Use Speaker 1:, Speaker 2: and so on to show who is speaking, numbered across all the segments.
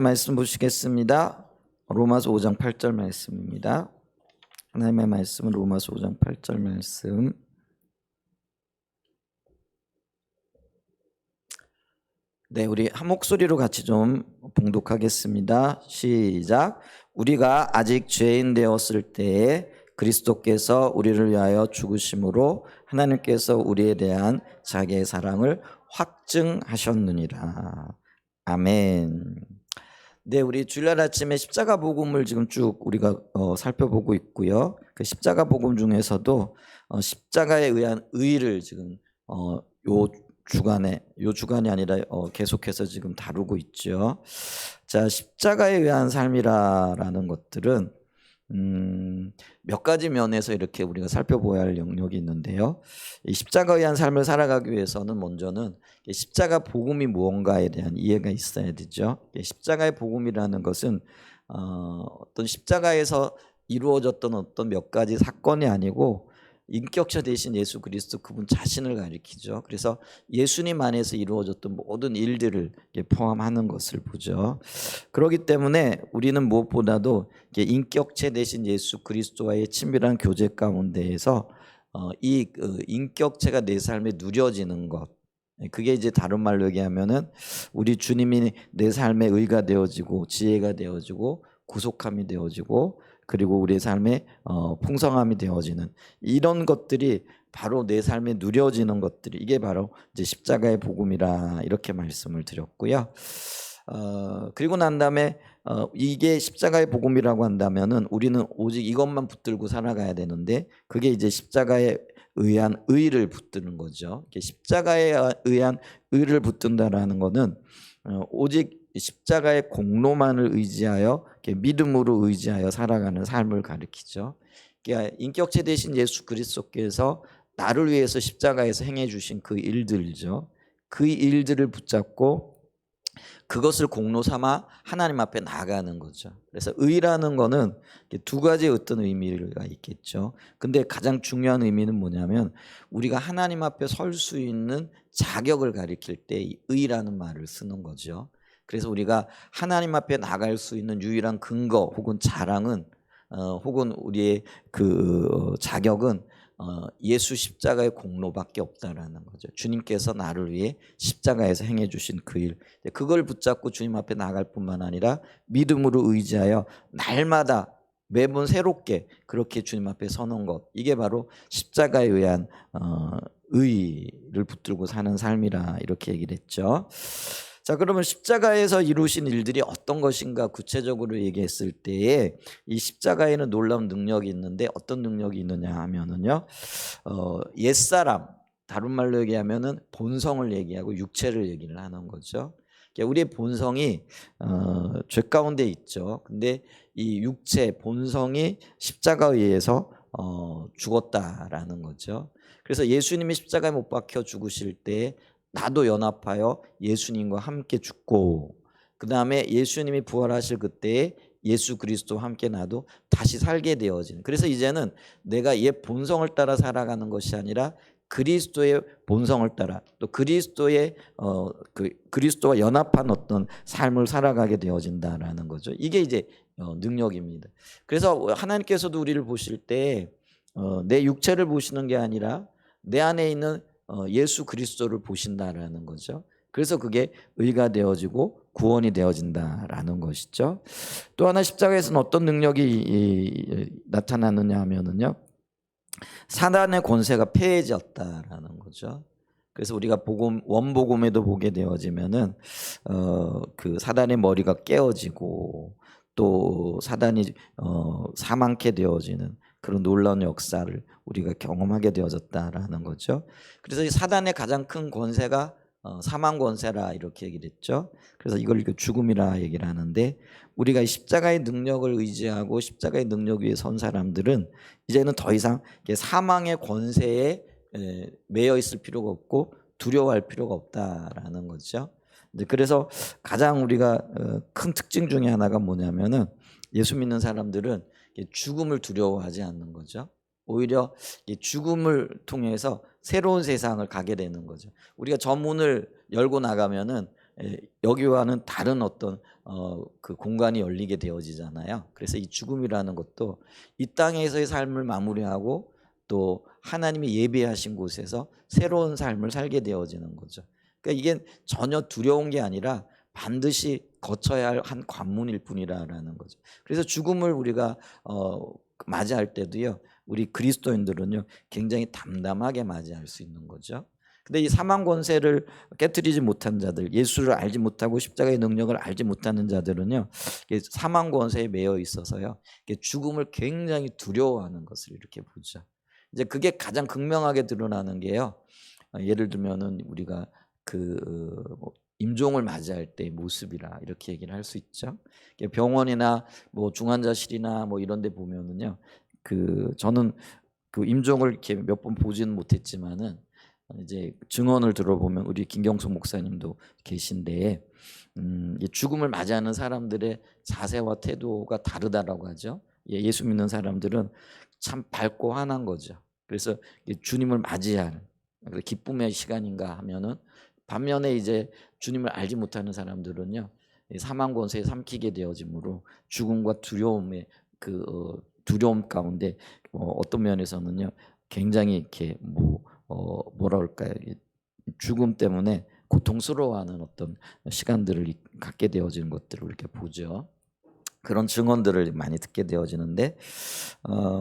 Speaker 1: 말씀 보시겠습니다. 로마서 5장 8절 말씀입니다. 하나님의 말씀은 로마서 5장 8절 말씀. 네, 우리 한 목소리로 같이 좀 봉독하겠습니다. 시작. 우리가 아직 죄인 되었을 때에 그리스도께서 우리를 위하여 죽으심으로 하나님께서 우리에 대한 자기의 사랑을 확증하셨느니라. 아멘. 네, 우리 주일날 아침에 십자가 복음을 지금 쭉 우리가 살펴보고 있고요. 그 십자가 복음 중에서도 십자가에 의한 의를 지금 요 주간이 아니라 계속해서 지금 다루고 있죠. 자, 십자가에 의한 삶이라는 것들은 몇 가지 면에서 이렇게 우리가 살펴봐야 할 영역이 있는데요. 이 십자가에 의한 삶을 살아가기 위해서는 먼저는 십자가 복음이 무언가에 대한 이해가 있어야 되죠. 십자가의 복음이라는 것은 어떤 십자가에서 이루어졌던 어떤 몇 가지 사건이 아니고 인격체 되신 예수 그리스도 그분 자신을 가리키죠. 그래서 예수님 안에서 이루어졌던 모든 일들을 포함하는 것을 보죠. 그렇기 때문에 우리는 무엇보다도 인격체 되신 예수 그리스도와의 친밀한 교제 가운데에서 이 인격체가 내 삶에 누려지는 것, 그게 이제 다른 말로 얘기하면은 우리 주님이 내 삶의 의가 되어지고 지혜가 되어지고 구속함이 되어지고 그리고 우리의 삶의 풍성함이 되어지는 이런 것들이 바로 내 삶에 누려지는 것들이 이게 바로 이제 십자가의 복음이라 이렇게 말씀을 드렸고요. 그리고 난 다음에 이게 십자가의 복음이라고 한다면은 우리는 오직 이것만 붙들고 살아가야 되는데 그게 이제 십자가에 의한 의를 붙드는 거죠. 십자가에 의한 의를 붙든다라는 것은 오직 십자가의 공로만을 의지하여 믿음으로 의지하여 살아가는 삶을 가리키죠. 그러니까 인격체 되신 예수 그리스도께서 나를 위해서 십자가에서 행해 주신 그 일들이죠. 그 일들을 붙잡고 그것을 공로 삼아 하나님 앞에 나아가는 거죠. 그래서 의라는 거는 두 가지의 어떤 의미가 있겠죠. 근데 가장 중요한 의미는 뭐냐면 우리가 하나님 앞에 설 수 있는 자격을 가리킬 때 의라는 말을 쓰는 거죠. 그래서 우리가 하나님 앞에 나갈 수 있는 유일한 근거 혹은 자랑은 혹은 우리의 그 자격은 예수 십자가의 공로밖에 없다라는 거죠. 주님께서 나를 위해 십자가에서 행해 주신 그 일, 그걸 붙잡고 주님 앞에 나갈 뿐만 아니라 믿음으로 의지하여 날마다 매번 새롭게 그렇게 주님 앞에 서는 것, 이게 바로 십자가에 의한 의를 붙들고 사는 삶이라 이렇게 얘기를 했죠. 자, 그러면 십자가에서 이루신 일들이 어떤 것인가 구체적으로 얘기했을 때에 이 십자가에는 놀라운 능력이 있는데 어떤 능력이 있느냐 하면은요, 옛사람, 다른 말로 얘기하면은 본성을 얘기하고 육체를 얘기를 하는 거죠. 그러니까 우리의 본성이 죄 가운데 있죠. 근데 이 육체 본성이 십자가에 의해서 죽었다라는 거죠. 그래서 예수님이 십자가에 못 박혀 죽으실 때 나도 연합하여 예수님과 함께 죽고 그 다음에 예수님이 부활하실 그때에 예수 그리스도와 함께 나도 다시 살게 되어진, 그래서 이제는 내가 옛 본성을 따라 살아가는 것이 아니라 그리스도의 본성을 따라 또 그리스도의 그리스도와 연합한 어떤 삶을 살아가게 되어진다라는 거죠. 이게 이제 능력입니다. 그래서 하나님께서도 우리를 보실 때 내 육체를 보시는 게 아니라 내 안에 있는 예수 그리스도를 보신다라는 거죠. 그래서 그게 의가 되어지고 구원이 되어진다라는 것이죠. 또 하나 십자가에서는 어떤 능력이 나타나느냐 하면은요, 사단의 권세가 패해졌다라는 거죠. 그래서 우리가 원복음에도 보게 되어지면은 그 사단의 머리가 깨어지고 또 사단이 사망케 되어지는 그런 놀라운 역사를 우리가 경험하게 되어졌다라는 거죠. 그래서 이 사단의 가장 큰 권세가 사망 권세라 이렇게 얘기를 했죠. 그래서 이걸 죽음이라 얘기를 하는데 우리가 십자가의 능력을 의지하고 십자가의 능력 위에 선 사람들은 이제는 더 이상 사망의 권세에 매여 있을 필요가 없고 두려워할 필요가 없다라는 거죠. 그래서 가장 우리가 큰 특징 중에 하나가 뭐냐면은 예수 믿는 사람들은 죽음을 두려워하지 않는 거죠. 오히려 죽음을 통해서 새로운 세상을 가게 되는 거죠. 우리가 저 문을 열고 나가면은 여기와는 다른 어떤 그 공간이 열리게 되어지잖아요. 그래서 이 죽음이라는 것도 이 땅에서의 삶을 마무리하고 또 하나님이 예비하신 곳에서 새로운 삶을 살게 되어지는 거죠. 그러니까 이게 전혀 두려운 게 아니라 반드시 거쳐야 할 한 관문일 뿐이라는 거죠. 그래서 죽음을 우리가 맞이할 때도요, 우리 그리스도인들은요 굉장히 담담하게 맞이할 수 있는 거죠. 근데 이 사망 권세를 깨뜨리지 못한 자들, 예수를 알지 못하고 십자가의 능력을 알지 못하는 자들은요, 사망 권세에 매여 있어서요, 죽음을 굉장히 두려워하는 것을 이렇게 보죠. 이제 그게 가장 극명하게 드러나는 게요. 예를 들면은 우리가 뭐 임종을 맞이할 때의 모습이라 이렇게 얘기를 할 수 있죠. 병원이나 뭐 중환자실이나 뭐 이런 데 보면은요, 저는 그 임종을 이렇게 몇 번 보지는 못했지만은 이제 증언을 들어보면 우리 김경숙 목사님도 계신데 죽음을 맞이하는 사람들의 자세와 태도가 다르다라고 하죠. 예수 믿는 사람들은 참 밝고 환한 거죠. 그래서 주님을 맞이할 기쁨의 시간인가 하면은, 반면에 이제 주님을 알지 못하는 사람들은요, 사망 권세에 삼키게 되어지므로 죽음과 두려움의 두려움 가운데 어떤 면에서는요 굉장히 이렇게 뭐라 그럴까요? 죽음 때문에 고통스러워하는 어떤 시간들을 갖게 되어지는 것들을 이렇게 보죠. 그런 증언들을 많이 듣게 되어지는데,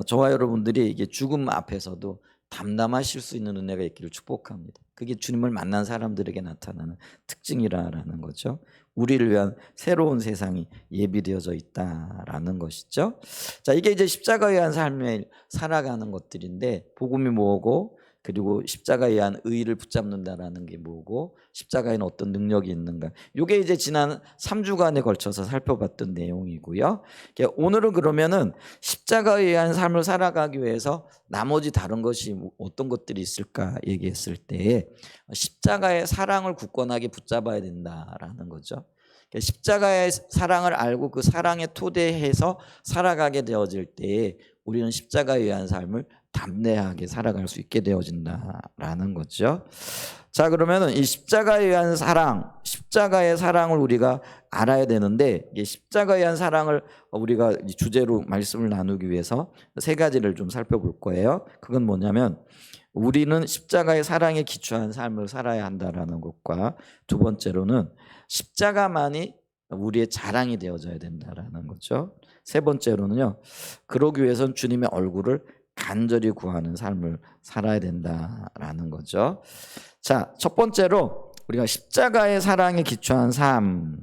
Speaker 1: 저와 여러분들이 이게 죽음 앞에서도 담담하실 수 있는 은혜가 있기를 축복합니다. 그게 주님을 만난 사람들에게 나타나는 특징이라는 거죠. 우리를 위한 새로운 세상이 예비되어져 있다라는 것이죠. 자, 이게 이제 십자가에 의한 삶을 살아가는 것들인데, 복음이 뭐고, 그리고 십자가에 의한 의의를 붙잡는다라는 게 뭐고, 십자가에는 어떤 능력이 있는가, 이게 이제 지난 3주간에 걸쳐서 살펴봤던 내용이고요. 오늘은 그러면은 십자가에 의한 삶을 살아가기 위해서 나머지 다른 것이 어떤 것들이 있을까 얘기했을 때, 십자가의 사랑을 굳건하게 붙잡아야 된다라는 거죠. 십자가의 사랑을 알고 그 사랑에 토대해서 살아가게 되어질 때에 우리는 십자가에 의한 삶을 담대하게 살아갈 수 있게 되어진다라는 거죠. 자, 그러면은 이 십자가에 의한 사랑, 십자가의 사랑을 우리가 알아야 되는데, 이 십자가에 의한 사랑을 우리가 주제로 말씀을 나누기 위해서 세 가지를 좀 살펴볼 거예요. 그건 뭐냐면, 우리는 십자가의 사랑에 기초한 삶을 살아야 한다라는 것과, 두 번째로는 십자가만이 우리의 자랑이 되어져야 된다라는 거죠. 세 번째로는요, 그러기 위해서는 주님의 얼굴을 간절히 구하는 삶을 살아야 된다라는 거죠. 자, 첫 번째로 우리가 십자가의 사랑에 기초한 삶.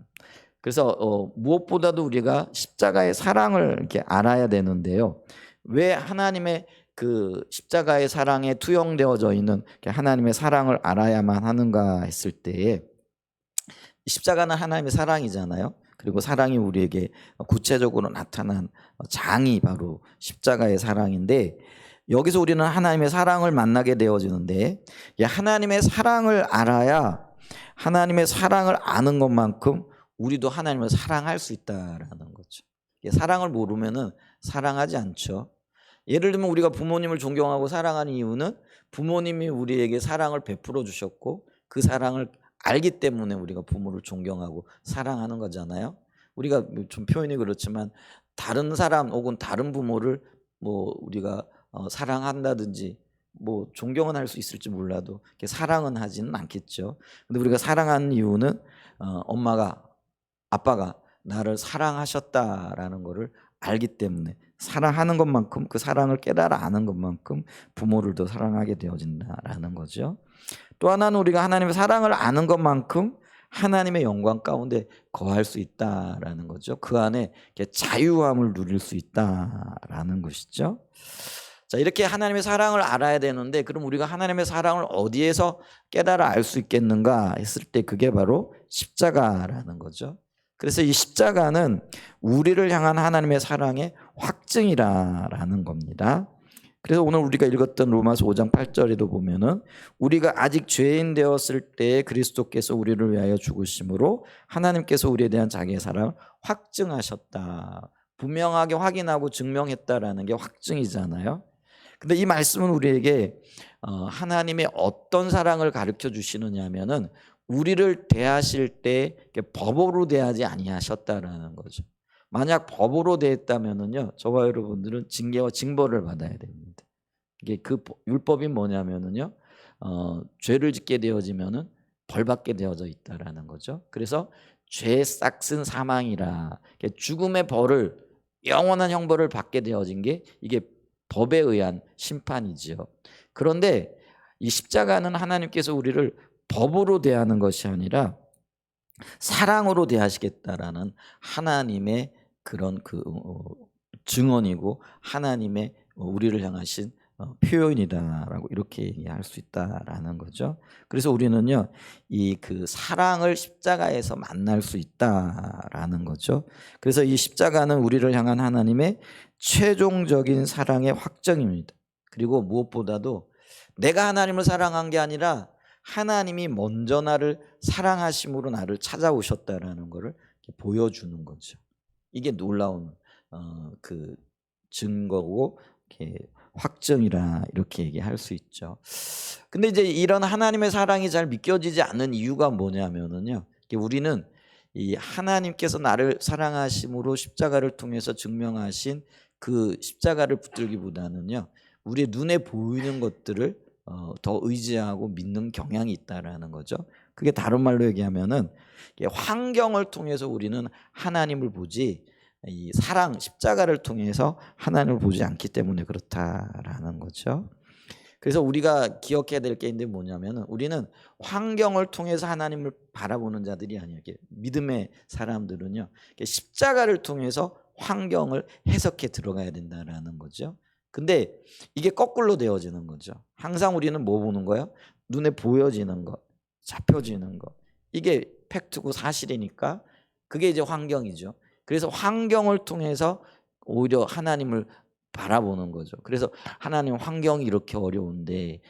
Speaker 1: 그래서 무엇보다도 우리가 십자가의 사랑을 이렇게 알아야 되는데요. 왜 하나님의 그 십자가의 사랑에 투영되어져 있는 하나님의 사랑을 알아야만 하는가 했을 때에, 십자가는 하나님의 사랑이잖아요. 그리고 사랑이 우리에게 구체적으로 나타난 장이 바로 십자가의 사랑인데, 여기서 우리는 하나님의 사랑을 만나게 되어지는데, 하나님의 사랑을 알아야 하나님의 사랑을 아는 것만큼 우리도 하나님을 사랑할 수 있다라는 거죠. 사랑을 모르면은 사랑하지 않죠. 예를 들면 우리가 부모님을 존경하고 사랑하는 이유는 부모님이 우리에게 사랑을 베풀어 주셨고 그 사랑을 알기 때문에 우리가 부모를 존경하고 사랑하는 거잖아요. 우리가 좀 표현이 그렇지만 다른 사람 혹은 다른 부모를 뭐 우리가 사랑한다든지 뭐 존경은 할 수 있을지 몰라도 사랑은 하지는 않겠죠. 근데 우리가 사랑하는 이유는 엄마가 아빠가 나를 사랑하셨다라는 것을 알기 때문에, 사랑하는 것만큼, 그 사랑을 깨달아 아는 것만큼 부모를 더 사랑하게 되어진다라는 거죠. 또 하나는 우리가 하나님의 사랑을 아는 것만큼 하나님의 영광 가운데 거할 수 있다라는 거죠. 그 안에 자유함을 누릴 수 있다라는 것이죠. 자, 이렇게 하나님의 사랑을 알아야 되는데, 그럼 우리가 하나님의 사랑을 어디에서 깨달아 알 수 있겠는가 했을 때 그게 바로 십자가라는 거죠. 그래서 이 십자가는 우리를 향한 하나님의 사랑의 확증이라는 겁니다. 그래서 오늘 우리가 읽었던 로마서 5장 8절에도 보면은, 우리가 아직 죄인 되었을 때 그리스도께서 우리를 위하여 죽으심으로 하나님께서 우리에 대한 자기의 사랑을 확증하셨다. 분명하게 확인하고 증명했다라는 게 확증이잖아요. 근데 이 말씀은 우리에게 하나님의 어떤 사랑을 가르쳐 주시느냐 하면은, 우리를 대하실 때 법으로 대하지 아니하셨다라는 거죠. 만약 법으로 대했다면은요, 저와 여러분들은 징계와 징벌을 받아야 됩니다. 이게 그 율법이 뭐냐면은요, 죄를 짓게 되어지면은 벌 받게 되어져 있다라는 거죠. 그래서 죄의 싹슨 사망이라, 죽음의 벌을, 영원한 형벌을 받게 되어진 게 이게 법에 의한 심판이지요. 그런데 이 십자가는 하나님께서 우리를 법으로 대하는 것이 아니라 사랑으로 대하시겠다라는 하나님의 그런 증언이고, 하나님의 우리를 향하신 표현이다라고 이렇게 얘기할 수 있다라는 거죠. 그래서 우리는요, 이 사랑을 십자가에서 만날 수 있다라는 거죠. 그래서 이 십자가는 우리를 향한 하나님의 최종적인 사랑의 확정입니다. 그리고 무엇보다도 내가 하나님을 사랑한 게 아니라 하나님이 먼저 나를 사랑하심으로 나를 찾아오셨다라는 것을 보여주는 거죠. 이게 놀라운 증거고 확정이라 이렇게 얘기할 수 있죠. 근데 이제 이런 하나님의 사랑이 잘 믿겨지지 않는 이유가 뭐냐면은요, 우리는 이 하나님께서 나를 사랑하심으로 십자가를 통해서 증명하신 그 십자가를 붙들기보다는요, 우리의 눈에 보이는 것들을 더 의지하고 믿는 경향이 있다라는 거죠. 그게 다른 말로 얘기하면은 환경을 통해서 우리는 하나님을 보지, 이 사랑 십자가를 통해서 하나님을 보지 않기 때문에 그렇다라는 거죠. 그래서 우리가 기억해야 될 게 있는데 뭐냐면은, 우리는 환경을 통해서 하나님을 바라보는 자들이 아니에요. 믿음의 사람들은요, 십자가를 통해서 환경을 해석해 들어가야 된다라는 거죠. 근데 이게 거꾸로 되어지는 거죠. 항상 우리는 뭐 보는 거예요? 눈에 보여지는 것, 잡혀지는 것. 이게 팩트고 사실이니까 그게 이제 환경이죠. 그래서 환경을 통해서 오히려 하나님을 바라보는 거죠. 그래서 하나님, 환경이 이렇게 어려운데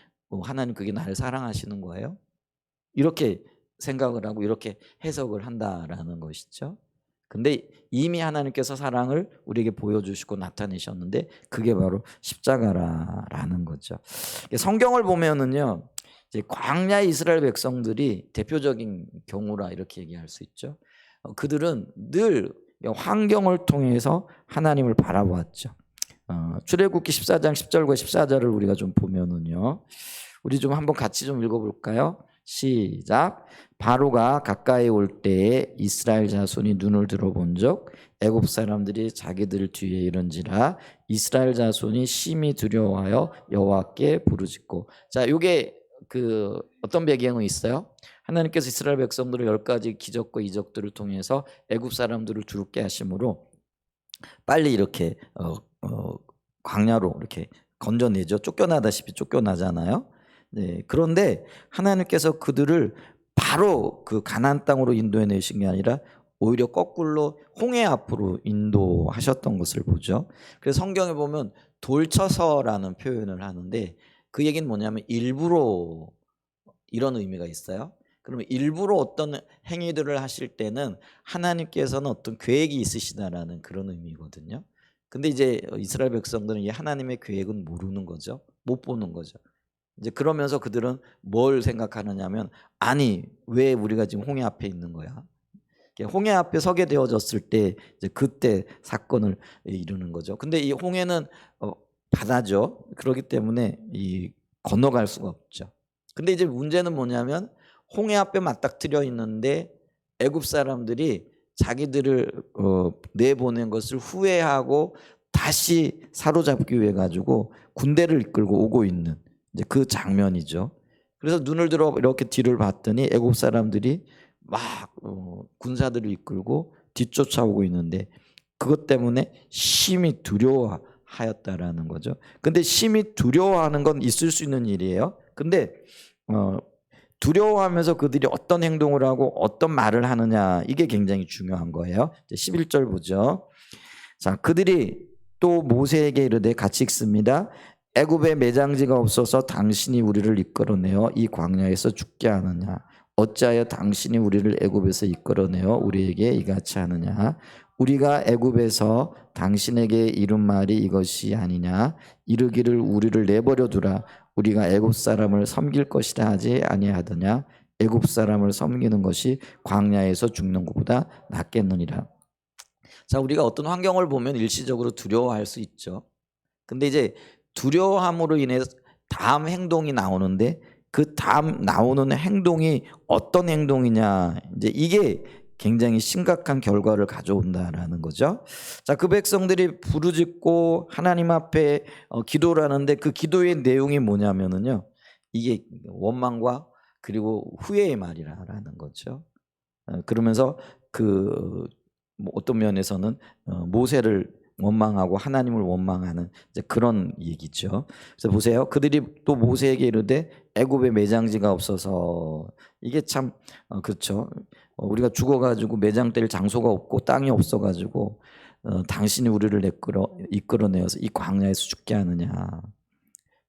Speaker 1: 하나님 그게 나를 사랑하시는 거예요? 이렇게 생각을 하고 이렇게 해석을 한다라는 것이죠. 근데 이미 하나님께서 사랑을 우리에게 보여주시고 나타내셨는데 그게 바로 십자가라는 거죠. 성경을 보면은요, 이제 광야의 이스라엘 백성들이 대표적인 경우라 이렇게 얘기할 수 있죠. 그들은 늘 환경을 통해서 하나님을 바라보았죠. 출애굽기 14장 10절과 14절을 우리가 좀 보면은요, 우리 좀 한번 같이 좀 읽어볼까요? 시작. 바로가 가까이 올 때에 이스라엘 자손이 눈을 들어본즉 애굽 사람들이 자기들 뒤에 이른지라 이스라엘 자손이 심히 두려워하여 여호와께 부르짖고. 자, 요게 어떤 배경이 있어요? 하나님께서 이스라엘 백성들을 10가지 기적과 이적들을 통해서 애굽 사람들을 두렵게 하심으로 빨리 이렇게 광야로 이렇게 건져내죠. 쫓겨나다시피 쫓겨나잖아요. 네, 그런데 하나님께서 그들을 바로 가나안 땅으로 인도해 내신 게 아니라 오히려 거꾸로 홍해 앞으로 인도하셨던 것을 보죠. 그래서 성경에 보면 돌쳐서라는 표현을 하는데 그 얘기는 뭐냐면 일부러, 이런 의미가 있어요. 그러면 일부러 어떤 행위들을 하실 때는 하나님께서는 어떤 계획이 있으시다라는 그런 의미거든요. 근데 이제 이스라엘 백성들은 이 하나님의 계획은 모르는 거죠. 못 보는 거죠. 이제 그러면서 그들은 뭘 생각하느냐면, 아니 왜 우리가 지금 홍해 앞에 있는 거야? 홍해 앞에 서게 되어졌을 때 이제 그때 사건을 이루는 거죠. 근데 이 홍해는 바다죠. 그렇기 때문에 건너갈 수가 없죠. 근데 이제 문제는 뭐냐면 홍해 앞에 맞닥뜨려 있는데 애굽 사람들이 자기들을 내보낸 것을 후회하고 다시 사로잡기 위해 가지고 군대를 이끌고 오고 있는 이제 그 장면이죠. 그래서 눈을 들어 이렇게 뒤를 봤더니 애굽 사람들이 막 군사들을 이끌고 뒤쫓아오고 있는데 그것 때문에 심히 두려워하였다라는 거죠. 근데 심히 두려워하는 건 있을 수 있는 일이에요. 근데 두려워하면서 그들이 어떤 행동을 하고 어떤 말을 하느냐, 이게 굉장히 중요한 거예요. 11절 보죠. 자, 그들이 또 모세에게 이르되, 같이 읽습니다. 애굽에 매장지가 없어서 당신이 우리를 이끌어내어 이 광야에서 죽게 하느냐? 어찌하여 당신이 우리를 애굽에서 이끌어내어 우리에게 이같이 하느냐? 우리가 애굽에서 당신에게 이른 말이 이것이 아니냐? 이르기를 우리를 내버려 두라. 우리가 애굽 사람을 섬길 것이라 하지 아니하더냐? 애굽 사람을 섬기는 것이 광야에서 죽는 것보다 낫겠느니라. 자, 우리가 어떤 환경을 보면 일시적으로 두려워할 수 있죠. 근데 이제 두려워함으로 인해서 다음 행동이 나오는데 그 다음 나오는 행동이 어떤 행동이냐, 이제 이게 굉장히 심각한 결과를 가져온다라는 거죠. 자, 그 백성들이 부르짖고 하나님 앞에 기도를 하는데 그 기도의 내용이 뭐냐면은요, 이게 원망과 그리고 후회의 말이라는 거죠. 그러면서 뭐 어떤 면에서는 모세를 원망하고 하나님을 원망하는 이제 그런 얘기죠. 그래서 보세요. 그들이 또 모세에게 이르되 애굽에 매장지가 없어서, 이게 참 그렇죠. 우리가 죽어가지고 매장될 장소가 없고 땅이 없어가지고 당신이 우리를 이끌어내어서 이 광야에서 죽게 하느냐.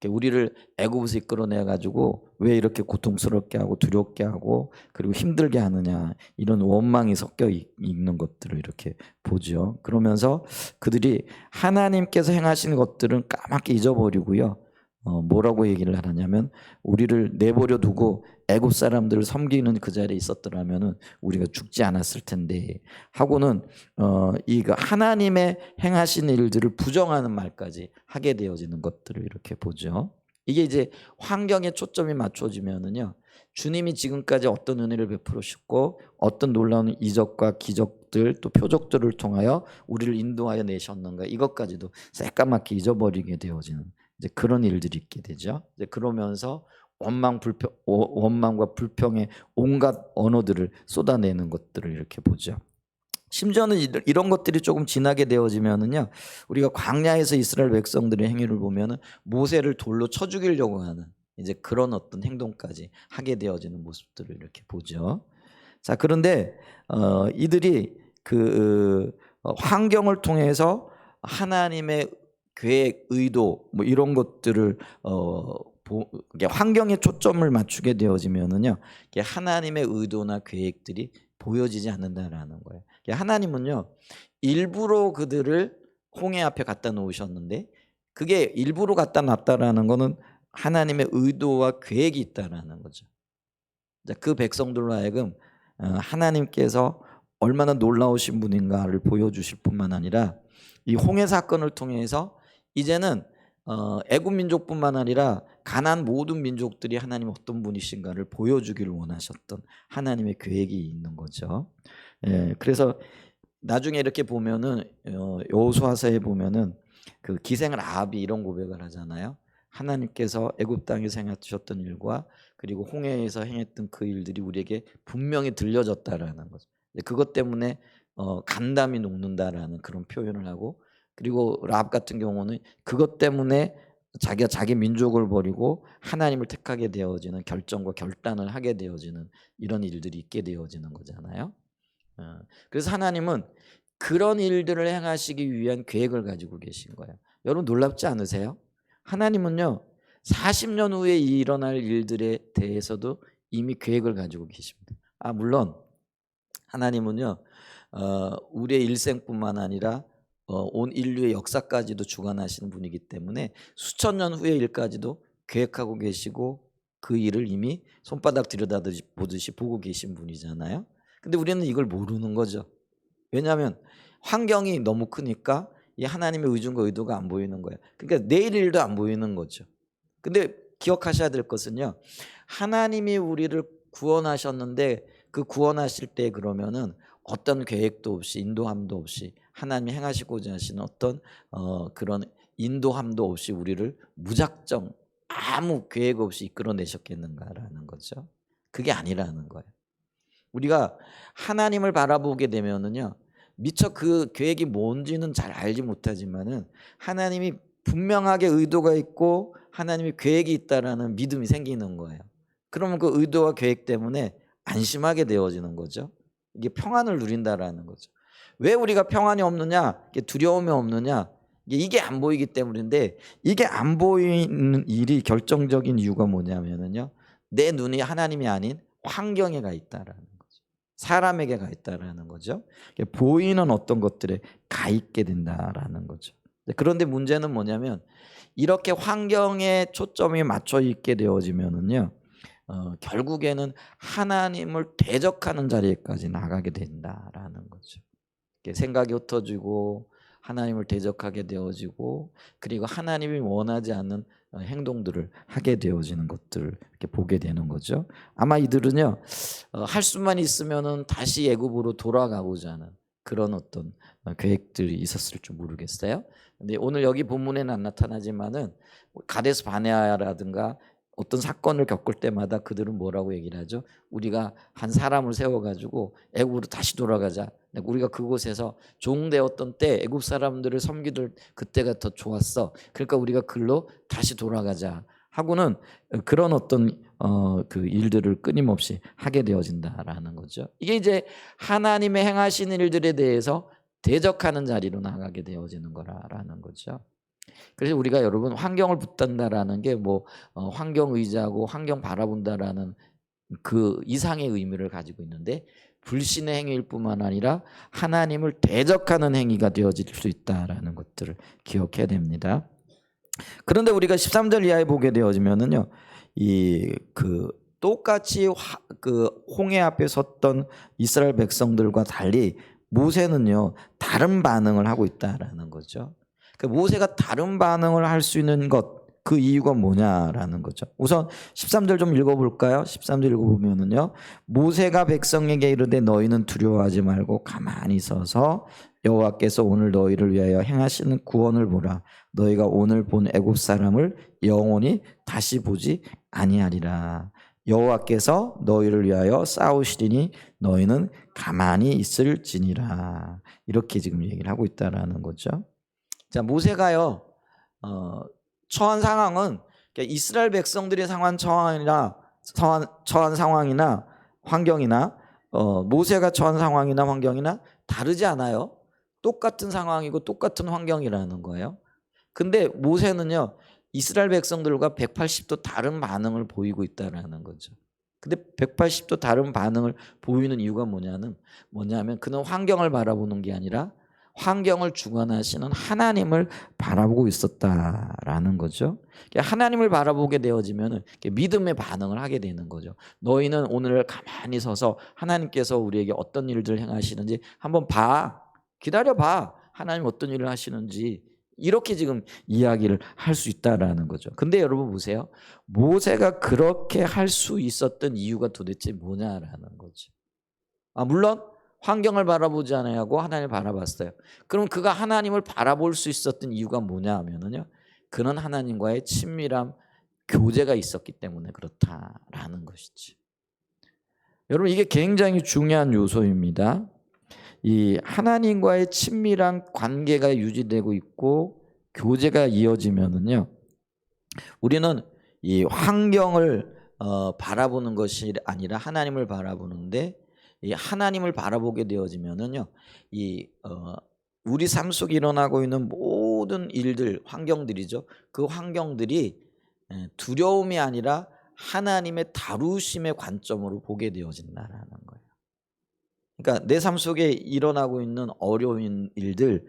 Speaker 1: 우리를 애굽에서 이끌어내 가지고 왜 이렇게 고통스럽게 하고 두렵게 하고 그리고 힘들게 하느냐, 이런 원망이 섞여 있는 것들을 이렇게 보죠. 그러면서 그들이 하나님께서 행하신 것들은 까맣게 잊어버리고요, 뭐라고 얘기를 하냐면 우리를 내버려 두고 애굽 사람들을 섬기는 그 자리에 있었더라면은 우리가 죽지 않았을 텐데 하고는 이 하나님의 행하신 일들을 부정하는 말까지 하게 되어지는 것들을 이렇게 보죠. 이게 이제 환경에 초점이 맞춰지면은요, 주님이 지금까지 어떤 은혜를 베풀으셨고 어떤 놀라운 이적과 기적들 또 표적들을 통하여 우리를 인도하여 내셨는가, 이것까지도 새까맣게 잊어버리게 되어지는 이제 그런 일들이 있게 되죠. 이제 그러면서 원망과 불평의 온갖 언어들을 쏟아내는 것들을 이렇게 보죠. 심지어는 이런 것들이 조금 지나게 되어지면은요, 우리가 광야에서 이스라엘 백성들의 행위를 보면은 모세를 돌로 쳐 죽이려고 하는 이제 그런 어떤 행동까지 하게 되어지는 모습들을 이렇게 보죠. 자, 그런데 이들이 환경을 통해서 하나님의 계획, 의도 뭐 이런 것들을 환경에 초점을 맞추게 되어지면은요, 하나님의 의도나 계획들이 보여지지 않는다라는 거예요. 하나님은요, 일부러 그들을 홍해 앞에 갖다 놓으셨는데 그게 일부러 갖다 놨다라는 거는 하나님의 의도와 계획이 있다라는 거죠. 그 백성들로 하여금 하나님께서 얼마나 놀라우신 분인가를 보여주실 뿐만 아니라 이 홍해 사건을 통해서 이제는 애굽 민족뿐만 아니라 가나안 모든 민족들이 하나님 어떤 분이신가를 보여주기를 원하셨던 하나님의 계획이 있는 거죠. 그래서 나중에 이렇게 보면은 여호수아서에 보면은 그 기생 라합이 이런 고백을 하잖아요. 하나님께서 애굽 땅에서 행하셨던 일과 그리고 홍해에서 행했던 그 일들이 우리에게 분명히 들려졌다라는 거죠. 그것 때문에 간담이 녹는다라는 그런 표현을 하고, 그리고 라합 같은 경우는 그것 때문에 자기가 자기 민족을 버리고 하나님을 택하게 되어지는 결정과 결단을 하게 되어지는 이런 일들이 있게 되어지는 거잖아요. 그래서 하나님은 그런 일들을 행하시기 위한 계획을 가지고 계신 거예요. 여러분 놀랍지 않으세요? 하나님은요, 40년 후에 일어날 일들에 대해서도 이미 계획을 가지고 계십니다. 물론 하나님은요, 우리의 일생뿐만 아니라 온 인류의 역사까지도 주관하시는 분이기 때문에 수천 년 후의 일까지도 계획하고 계시고 그 일을 이미 손바닥 들여다보듯이 보고 계신 분이잖아요. 근데 우리는 이걸 모르는 거죠. 왜냐하면 환경이 너무 크니까 이 하나님의 의중과 의도가 안 보이는 거예요. 그러니까 내일 일도 안 보이는 거죠. 근데 기억하셔야 될 것은요, 하나님이 우리를 구원하셨는데 그 구원하실 때 그러면은 어떤 계획도 없이 인도함도 없이 하나님이 행하시고자 하시는 어떤 그런 인도함도 없이 우리를 무작정 아무 계획 없이 이끌어내셨겠는가라는 거죠. 그게 아니라는 거예요. 우리가 하나님을 바라보게 되면은요, 미처 그 계획이 뭔지는 잘 알지 못하지만은 하나님이 분명하게 의도가 있고 하나님의 계획이 있다라는 믿음이 생기는 거예요. 그러면 그 의도와 계획 때문에 안심하게 되어지는 거죠. 이게 평안을 누린다라는 거죠. 왜 우리가 평안이 없느냐, 두려움이 없느냐, 이게 안 보이기 때문인데, 이게 안 보이는 일이 결정적인 이유가 뭐냐면은요, 내 눈이 하나님이 아닌 환경에 가 있다라는 거죠. 사람에게 가 있다라는 거죠. 보이는 어떤 것들에 가 있게 된다라는 거죠. 그런데 문제는 뭐냐면 이렇게 환경에 초점이 맞춰 있게 되어지면은요, 결국에는 하나님을 대적하는 자리에까지 나가게 된다라는 거죠. 생각이 흩어지고 하나님을 대적하게 되어지고 그리고 하나님이 원하지 않는 행동들을 하게 되어지는 것들을 이렇게 보게 되는 거죠. 아마 이들은요 할 수만 있으면은 다시 애굽으로 돌아가고자 하는 그런 어떤 계획들이 있었을 줄 모르겠어요. 근데 오늘 여기 본문에는 안 나타나지만은 가데스 바네아라든가 어떤 사건을 겪을 때마다 그들은 뭐라고 얘기를 하죠? 우리가 한 사람을 세워가지고 애굽으로 다시 돌아가자. 우리가 그곳에서 종되었던 때 애굽 사람들을 섬기던 그때가 더 좋았어. 그러니까 우리가 글로 다시 돌아가자 하고는 그런 어떤 그 일들을 끊임없이 하게 되어진다라는 거죠. 이게 이제 하나님의 행하시는 일들에 대해서 대적하는 자리로 나가게 되어지는 거라는 거죠. 그래서 우리가 여러분 환경을 붙든다라는 게 뭐 환경 의지하고 환경 바라본다라는 그 이상의 의미를 가지고 있는데 불신의 행위일 뿐만 아니라 하나님을 대적하는 행위가 되어질 수 있다라는 것들을 기억해야 됩니다. 그런데 우리가 13절 이하에 보게 되어지면은요, 이 그 똑같이 그 홍해 앞에 섰던 이스라엘 백성들과 달리 모세는요 다른 반응을 하고 있다라는 거죠. 모세가 다른 반응을 할 수 있는 것, 그 이유가 뭐냐라는 거죠. 우선 13절 좀 읽어볼까요? 13절 읽어보면은요, 모세가 백성에게 이르되 너희는 두려워하지 말고 가만히 서서 여호와께서 오늘 너희를 위하여 행하시는 구원을 보라. 너희가 오늘 본 애굽 사람을 영원히 다시 보지 아니하리라. 여호와께서 너희를 위하여 싸우시리니 너희는 가만히 있을지니라. 이렇게 지금 얘기를 하고 있다라는 거죠. 자, 모세가요 처한 상황은 이스라엘 백성들의 처한 상황이나 환경이나 모세가 처한 상황이나 환경이나 다르지 않아요. 똑같은 상황이고 똑같은 환경이라는 거예요. 근데 모세는요 이스라엘 백성들과 180도 다른 반응을 보이고 있다라는 거죠. 근데 180도 다른 반응을 보이는 이유가 뭐냐면 그는 환경을 바라보는 게 아니라 환경을 주관하시는 하나님을 바라보고 있었다라는 거죠. 하나님을 바라보게 되어지면 믿음의 반응을 하게 되는 거죠. 너희는 오늘 가만히 서서 하나님께서 우리에게 어떤 일들을 행하시는지 한번 봐. 기다려봐. 하나님 어떤 일을 하시는지. 이렇게 지금 이야기를 할 수 있다라는 거죠. 근데 여러분 보세요. 모세가 그렇게 할 수 있었던 이유가 도대체 뭐냐라는 거죠. 물론 환경을 바라보지 않아야하고 하나님을 바라봤어요. 그럼 그가 하나님을 바라볼 수 있었던 이유가 뭐냐 하면은요. 그는 하나님과의 친밀한 교제가 있었기 때문에 그렇다라는 것이지. 여러분 이게 굉장히 중요한 요소입니다. 이 하나님과의 친밀한 관계가 유지되고 있고 교제가 이어지면은요. 우리는 이 환경을 바라보는 것이 아니라 하나님을 바라보는데 이 하나님을 바라보게 되어지면은요, 우리 삶 속에 일어나고 있는 모든 일들, 환경들이죠. 그 환경들이 두려움이 아니라 하나님의 다루심의 관점으로 보게 되어진다라는 거예요. 그러니까 내 삶 속에 일어나고 있는 어려운 일들,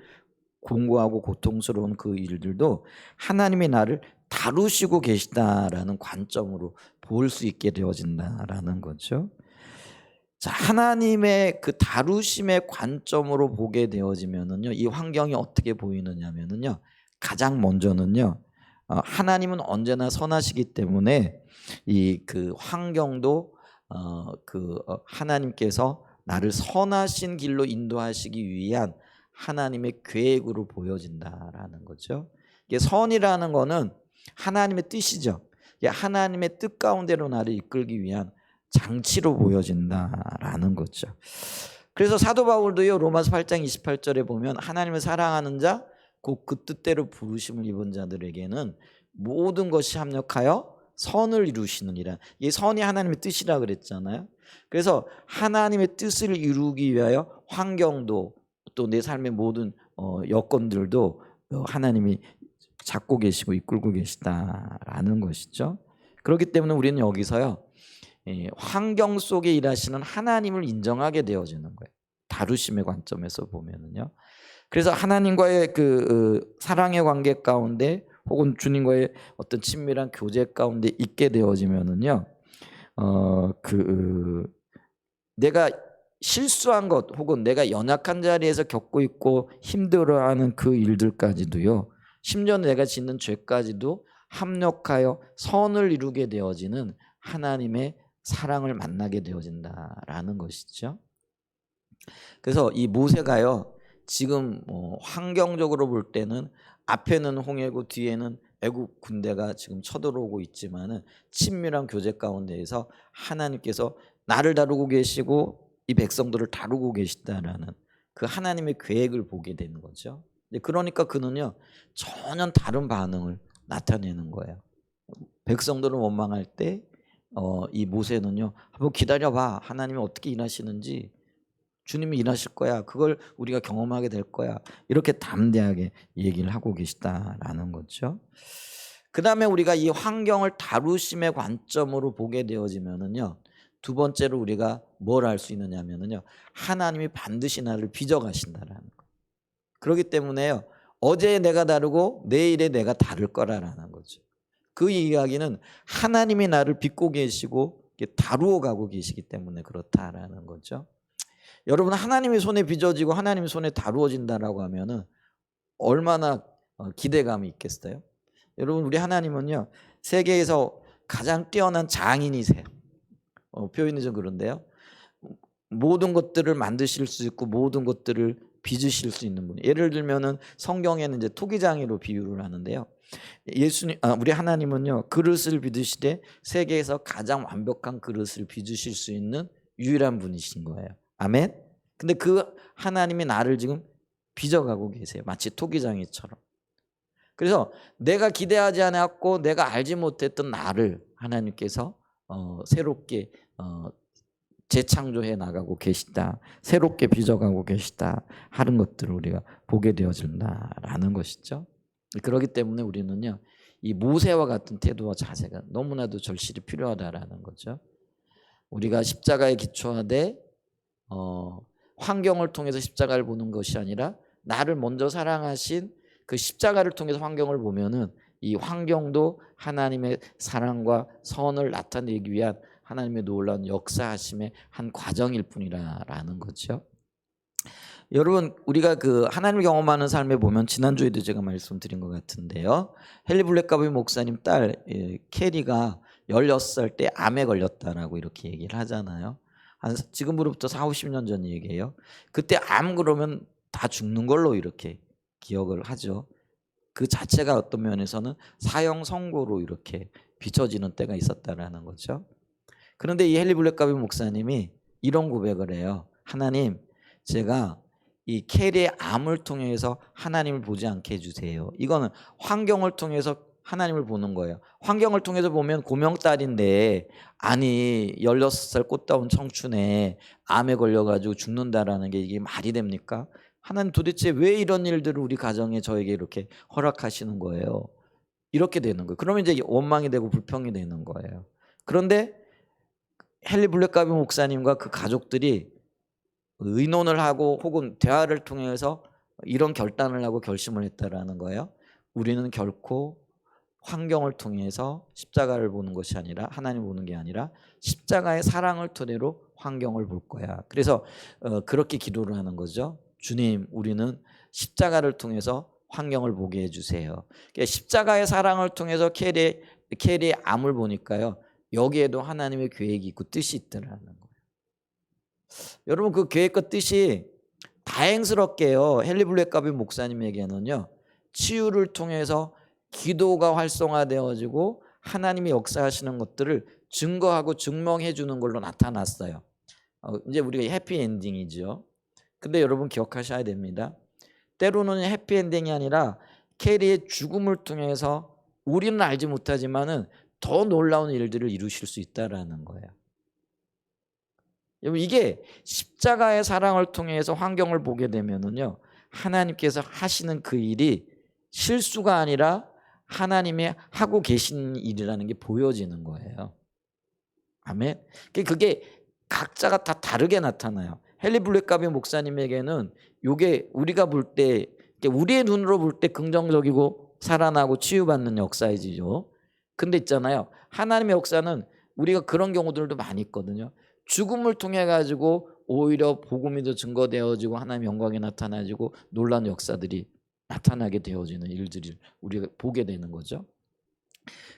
Speaker 1: 공고하고 고통스러운 그 일들도 하나님이 나를 다루시고 계시다라는 관점으로 볼 수 있게 되어진다라는 거죠. 자, 하나님의 그 다루심의 관점으로 보게 되어지면은요, 이 환경이 어떻게 보이느냐면은요, 가장 먼저는요, 하나님은 언제나 선하시기 때문에 이 그 환경도 하나님께서 나를 선하신 길로 인도하시기 위한 하나님의 계획으로 보여진다라는 거죠. 이게 선이라는 거는 하나님의 뜻이죠. 하나님의 뜻 가운데로 나를 이끌기 위한 장치로 보여진다라는 거죠. 그래서 사도 바울도요 로마서 8장 28절에 보면 하나님을 사랑하는 자 곧 그 뜻대로 부르심을 입은 자들에게는 모든 것이 합력하여 선을 이루시느니라. 이 선이 하나님의 뜻이라 그랬잖아요. 그래서 하나님의 뜻을 이루기 위하여 환경도 또 내 삶의 모든 여건들도 하나님이 잡고 계시고 이끌고 계시다라는 것이죠. 그렇기 때문에 우리는 여기서요 환경 속에 일하시는 하나님을 인정하게 되어지는 거예요. 다루심의 관점에서 보면은요. 그래서 하나님과의 그 사랑의 관계 가운데 혹은 주님과의 어떤 친밀한 교제 가운데 있게 되어지면은요. 내가 실수한 것 혹은 내가 연약한 자리에서 겪고 있고 힘들어하는 그 일들까지도요. 심지어 내가 짓는 죄까지도 합력하여 선을 이루게 되어지는 하나님의 사랑을 만나게 되어진다라는 것이죠. 그래서 이 모세가요. 지금 환경적으로 볼 때는 앞에는 홍해고 뒤에는 애국 군대가 지금 쳐들어오고 있지만은 친밀한 교제 가운데에서 하나님께서 나를 다루고 계시고 이 백성들을 다루고 계시다라는 그 하나님의 계획을 보게 되는 거죠. 그러니까 그는요 전혀 다른 반응을 나타내는 거예요. 백성들은 원망할 때 이 모세는요 한번 기다려봐. 하나님이 어떻게 일하시는지 주님이 일하실 거야. 그걸 우리가 경험하게 될 거야. 이렇게 담대하게 얘기를 하고 계시다라는 거죠. 그 다음에 우리가 이 환경을 다루심의 관점으로 보게 되어지면은요. 두 번째로 우리가 뭘 알 수 있느냐면은요. 하나님이 반드시 나를 빚어가신다라는 거. 그렇기 때문에요. 어제 내가 다르고 내일에 내가 다를 거라는 거죠. 그 이야기는 하나님이 나를 빚고 계시고 다루어 가고 계시기 때문에 그렇다라는 거죠. 여러분 하나님의 손에 빚어지고 하나님의 손에 다루어진다라고 하면은 얼마나 기대감이 있겠어요? 여러분 우리 하나님은요 세계에서 가장 뛰어난 장인이세요. 표현이 좀 그런데요. 모든 것들을 만드실 수 있고 모든 것들을 빚으실 수 있는 분. 예를 들면은 성경에는 이제 토기장이로 비유를 하는데요. 우리 하나님은요 그릇을 빚으시되 세계에서 가장 완벽한 그릇을 빚으실 수 있는 유일한 분이신 거예요. 아멘. 근데 그 하나님이 나를 지금 빚어가고 계세요. 마치 토기장이처럼. 그래서 내가 기대하지 않았고 내가 알지 못했던 나를 하나님께서 새롭게 재창조해 나가고 계시다. 새롭게 빚어가고 계시다 하는 것들을 우리가 보게 되어진다라는 것이죠. 그렇기 때문에 우리는요 이 모세와 같은 태도와 자세가 너무나도 절실히 필요하다라는 거죠. 우리가 십자가에 기초하되 환경을 통해서 십자가를 보는 것이 아니라 나를 먼저 사랑하신 그 십자가를 통해서 환경을 보면은 이 환경도 하나님의 사랑과 선을 나타내기 위한 하나님의 놀라운 역사하심의 한 과정일 뿐이라는 거죠. 여러분 우리가 그 하나님을 경험하는 삶에 보면 지난주에도 제가 말씀드린 것 같은데요. 헨리 블랙가비 목사님 딸 캐리가 16살 때 암에 걸렸다라고 이렇게 얘기를 하잖아요. 한 지금으로부터 40-50년 전 얘기예요. 그때 암 그러면 다 죽는 걸로 이렇게 기억을 하죠. 그 자체가 어떤 면에서는 사형 선고로 이렇게 비춰지는 때가 있었다라는 거죠. 그런데 이 헨리 블랙가비 목사님이 이런 고백을 해요. 하나님, 제가 이 캐리의 암을 통해서 하나님을 보지 않게 해주세요. 이거는 환경을 통해서 하나님을 보는 거예요. 환경을 통해서 보면 고명딸인데 아니 16살 꽃다운 청춘에 암에 걸려가지고 죽는다라는 게 이게 말이 됩니까? 하나님 도대체 왜 이런 일들을 우리 가정에 저에게 이렇게 허락하시는 거예요? 이렇게 되는 거예요. 그러면 이제 원망이 되고 불평이 되는 거예요. 그런데 헨리 블랙가비 목사님과 그 가족들이 의논을 하고 혹은 대화를 통해서 이런 결단을 하고 결심을 했다라는 거예요. 우리는 결코 환경을 통해서 십자가를 보는 것이 아니라 하나님을 보는 게 아니라 십자가의 사랑을 토대로 환경을 볼 거야. 그래서 그렇게 기도를 하는 거죠. 주님, 우리는 십자가를 통해서 환경을 보게 해주세요. 그러니까 십자가의 사랑을 통해서 캐리의 암을 보니까요. 여기에도 하나님의 계획이 있고 뜻이 있더라는 거예요. 여러분 그 계획과 뜻이 다행스럽게요. 헨리 블랙가비 목사님에게는요. 치유를 통해서 기도가 활성화되어지고 하나님이 역사하시는 것들을 증거하고 증명해 주는 걸로 나타났어요. 이제 우리가 해피엔딩이죠. 근데 여러분 기억하셔야 됩니다. 때로는 해피엔딩이 아니라 캐리의 죽음을 통해서 우리는 알지 못하지만은 더 놀라운 일들을 이루실 수 있다라는 거예요. 여러분 이게 십자가의 사랑을 통해서 환경을 보게 되면은요. 하나님께서 하시는 그 일이 실수가 아니라 하나님이 하고 계신 일이라는 게 보여지는 거예요. 아멘. 그게 각자가 다 다르게 나타나요. 헨리 블랙가비 목사님에게는 이게 우리가 볼 때 우리의 눈으로 볼 때 긍정적이고 살아나고 치유받는 역사이지요. 근데 있잖아요. 하나님의 역사는 우리가 그런 경우들도 많이 있거든요. 죽음을 통해 가지고 오히려 복음이 더 증거되어지고 하나님의 영광이 나타나지고 놀라운 역사들이 나타나게 되어지는 일들을 우리가 보게 되는 거죠.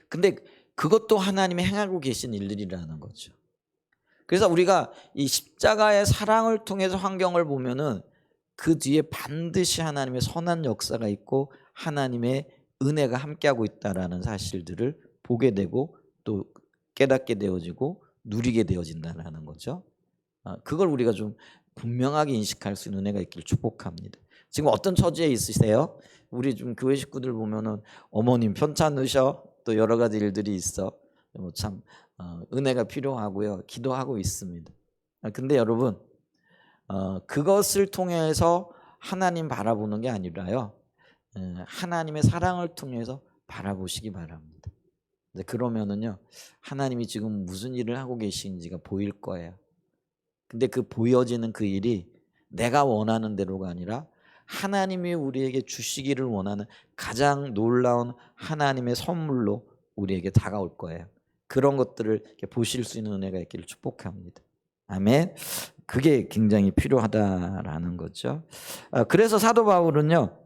Speaker 1: 근데 그것도 하나님이 행하고 계신 일들이라는 거죠. 그래서 우리가 이 십자가의 사랑을 통해서 환경을 보면은 그 뒤에 반드시 하나님의 선한 역사가 있고 하나님의 은혜가 함께하고 있다라는 사실들을 보게 되고 또 깨닫게 되어지고 누리게 되어진다라는 거죠. 그걸 우리가 좀 분명하게 인식할 수 있는 은혜가 있기를 축복합니다. 지금 어떤 처지에 있으세요? 우리 좀 교회 식구들 보면은 어머님 편찮으셔, 또 여러 가지 일들이 있어. 참 은혜가 필요하고요. 기도하고 있습니다. 근데 여러분 그것을 통해서 하나님 바라보는 게 아니라요. 하나님의 사랑을 통해서 바라보시기 바랍니다. 그러면은요. 하나님이 지금 무슨 일을 하고 계신지가 보일 거예요. 근데 그 보여지는 그 일이 내가 원하는 대로가 아니라 하나님이 우리에게 주시기를 원하는 가장 놀라운 하나님의 선물로 우리에게 다가올 거예요. 그런 것들을 이렇게 보실 수 있는 은혜가 있기를 축복합니다. 아멘. 그게 굉장히 필요하다라는 거죠. 그래서 사도 바울은요.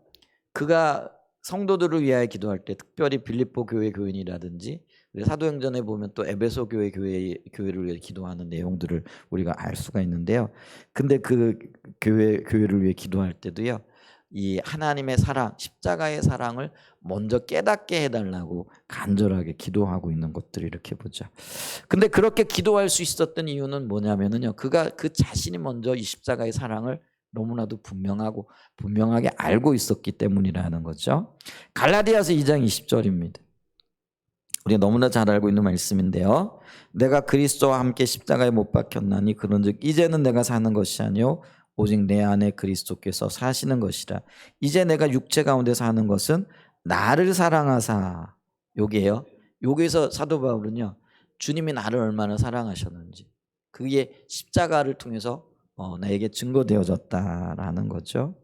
Speaker 1: 그가 성도들을 위하여 기도할 때 특별히 빌립보 교회 교인이라든지 사도행전에 보면 또 에베소 교회를 위해 기도하는 내용들을 우리가 알 수가 있는데요. 근데 그 교회를 위해 기도할 때도요. 이 하나님의 사랑, 십자가의 사랑을 먼저 깨닫게 해달라고 간절하게 기도하고 있는 것들을 이렇게 보자. 근데 그렇게 기도할 수 있었던 이유는 뭐냐면요. 그가 그 자신이 먼저 이 십자가의 사랑을 너무나도 분명하게 알고 있었기 때문이라는 거죠. 갈라디아서 2장 20절입니다. 우리가 너무나 잘 알고 있는 말씀인데요. 내가 그리스도와 함께 십자가에 못 박혔나니 그런즉 이제는 내가 사는 것이 아니요 오직 내 안에 그리스도께서 사시는 것이라. 이제 내가 육체 가운데 사는 것은 나를 사랑하사. 여기에요. 여기서 사도 바울은요. 주님이 나를 얼마나 사랑하셨는지 그게 십자가를 통해서 나에게 증거되어졌다라는 거죠.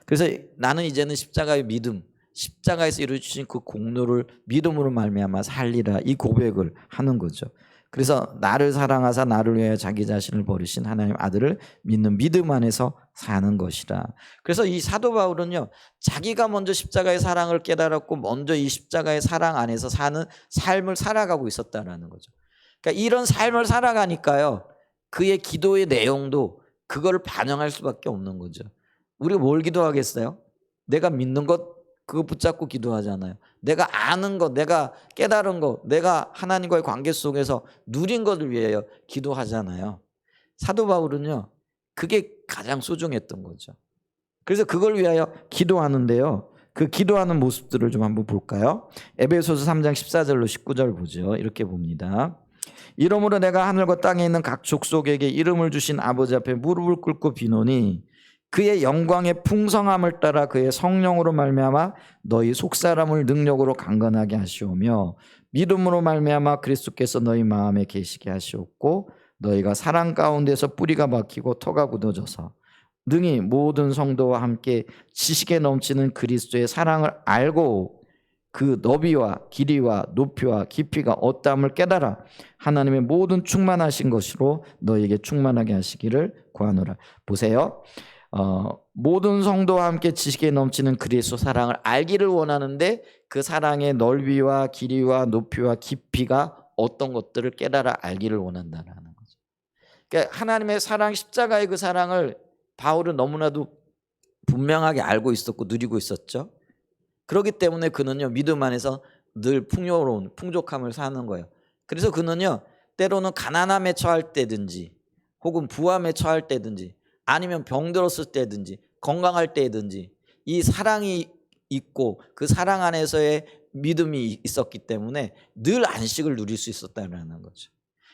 Speaker 1: 그래서 나는 이제는 십자가의 믿음, 십자가에서 이루어주신 그 공로를 믿음으로 말미암아 살리라 이 고백을 하는 거죠. 그래서 나를 사랑하사 나를 위하여 자기 자신을 버리신 하나님 아들을 믿는 믿음 안에서 사는 것이라. 그래서 이 사도 바울은요. 자기가 먼저 십자가의 사랑을 깨달았고 먼저 이 십자가의 사랑 안에서 사는 삶을 살아가고 있었다는 거죠. 그러니까 이런 삶을 살아가니까요. 그의 기도의 내용도 그거를 반영할 수밖에 없는 거죠. 우리가 뭘 기도하겠어요? 내가 믿는 것 그거 붙잡고 기도하잖아요. 내가 아는 것, 내가 깨달은 것, 내가 하나님과의 관계 속에서 누린 것을 위하여 기도하잖아요. 사도 바울은요. 그게 가장 소중했던 거죠. 그래서 그걸 위하여 기도하는데요. 그 기도하는 모습들을 좀 한번 볼까요? 에베소서 3장 14절로 19절 보죠. 이렇게 봅니다. 이러므로 내가 하늘과 땅에 있는 각 족속에게 이름을 주신 아버지 앞에 무릎을 꿇고 비노니 그의 영광의 풍성함을 따라 그의 성령으로 말미암아 너희 속사람을 능력으로 강건하게 하시오며 믿음으로 말미암아 그리스도께서 너희 마음에 계시게 하시옵고 너희가 사랑 가운데서 뿌리가 박히고 터가 굳어져서 능히 모든 성도와 함께 지식에 넘치는 그리스도의 사랑을 알고 그 너비와 길이와 높이와 깊이가 어떠함을 깨달아 하나님의 모든 충만하신 것으로 너희에게 충만하게 하시기를 구하노라. 보세요. 모든 성도와 함께 지식에 넘치는 그리스도 사랑을 알기를 원하는데 그 사랑의 넓이와 길이와 높이와 깊이가 어떤 것들을 깨달아 알기를 원한다는 거죠. 그러니까 하나님의 사랑, 십자가의 그 사랑을 바울은 너무나도 분명하게 알고 있었고 누리고 있었죠. 그렇기 때문에 그는요 믿음 안에서 늘 풍요로운 풍족함을 사는 거예요. 그래서 그는요 때로는 가난함에 처할 때든지 혹은 부함에 처할 때든지 아니면 병들었을 때든지 건강할 때든지 이 사랑이 있고 그 사랑 안에서의 믿음이 있었기 때문에 늘 안식을 누릴 수 있었다는 거죠.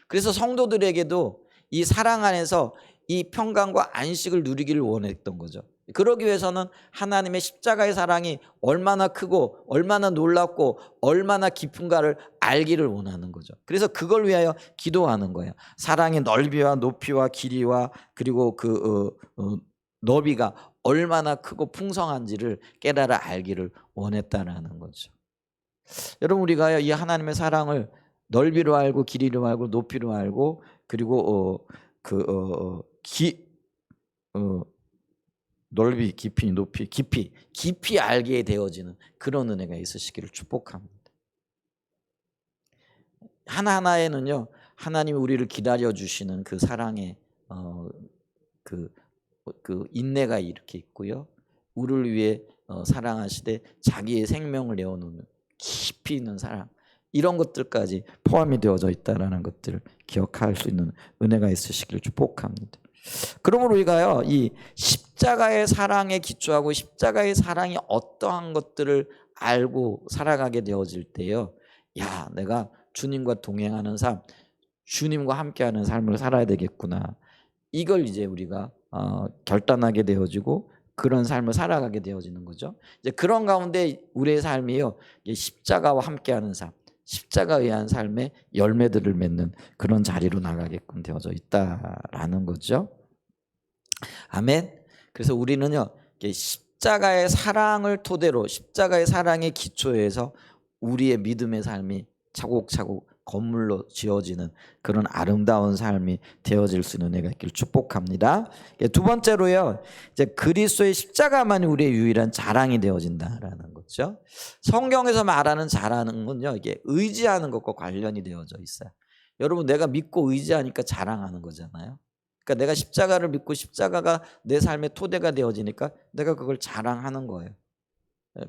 Speaker 1: 그래서 성도들에게도 이 사랑 안에서 이 평강과 안식을 누리기를 원했던 거죠. 그러기 위해서는 하나님의 십자가의 사랑이 얼마나 크고 얼마나 놀랍고 얼마나 깊은가를 알기를 원하는 거죠. 그래서 그걸 위하여 기도하는 거예요. 사랑의 넓이와 높이와 길이와 그리고 그 너비가 얼마나 크고 풍성한지를 깨달아 알기를 원했다라는 거죠. 여러분 우리가 이 하나님의 사랑을 넓이로 알고 길이로 알고 높이로 알고 그리고 넓이, 깊이, 높이, 깊이 알게 되어지는 그런 은혜가 있으시기를 축복합니다. 하나하나에는요 하나님이 우리를 기다려 주시는 그 사랑의 그 인내가 이렇게 있고요. 우리를 위해 사랑하시되 자기의 생명을 내어놓는 깊이 있는 사랑, 이런 것들까지 포함이 되어져 있다라는 것들을 기억할 수 있는 은혜가 있으시기를 축복합니다. 그러므로 우리가요 이 십자가의 사랑에 기초하고 십자가의 사랑이 어떠한 것들을 알고 살아가게 되어질 때요, 야 내가 주님과 동행하는 삶, 주님과 함께하는 삶을 살아야 되겠구나, 이걸 이제 우리가 결단하게 되어지고 그런 삶을 살아가게 되어지는 거죠. 이제 그런 가운데 우리의 삶이요 십자가와 함께하는 삶, 십자가에 의한 삶의 열매들을 맺는 그런 자리로 나가게끔 되어져 있다라는 거죠. 아멘. 그래서 우리는요 십자가의 사랑을 토대로, 십자가의 사랑의 기초에서 우리의 믿음의 삶이 차곡차곡 건물로 지어지는 그런 아름다운 삶이 되어질 수 있는 은혜가 있기를 축복합니다. 두 번째로요, 이제 그리스도의 십자가만이 우리의 유일한 자랑이 되어진다라는 거죠. 성경에서 말하는 자랑은요, 이게 의지하는 것과 관련이 되어져 있어요. 여러분, 내가 믿고 의지하니까 자랑하는 거잖아요. 그러니까 내가 십자가를 믿고 십자가가 내 삶의 토대가 되어지니까 내가 그걸 자랑하는 거예요.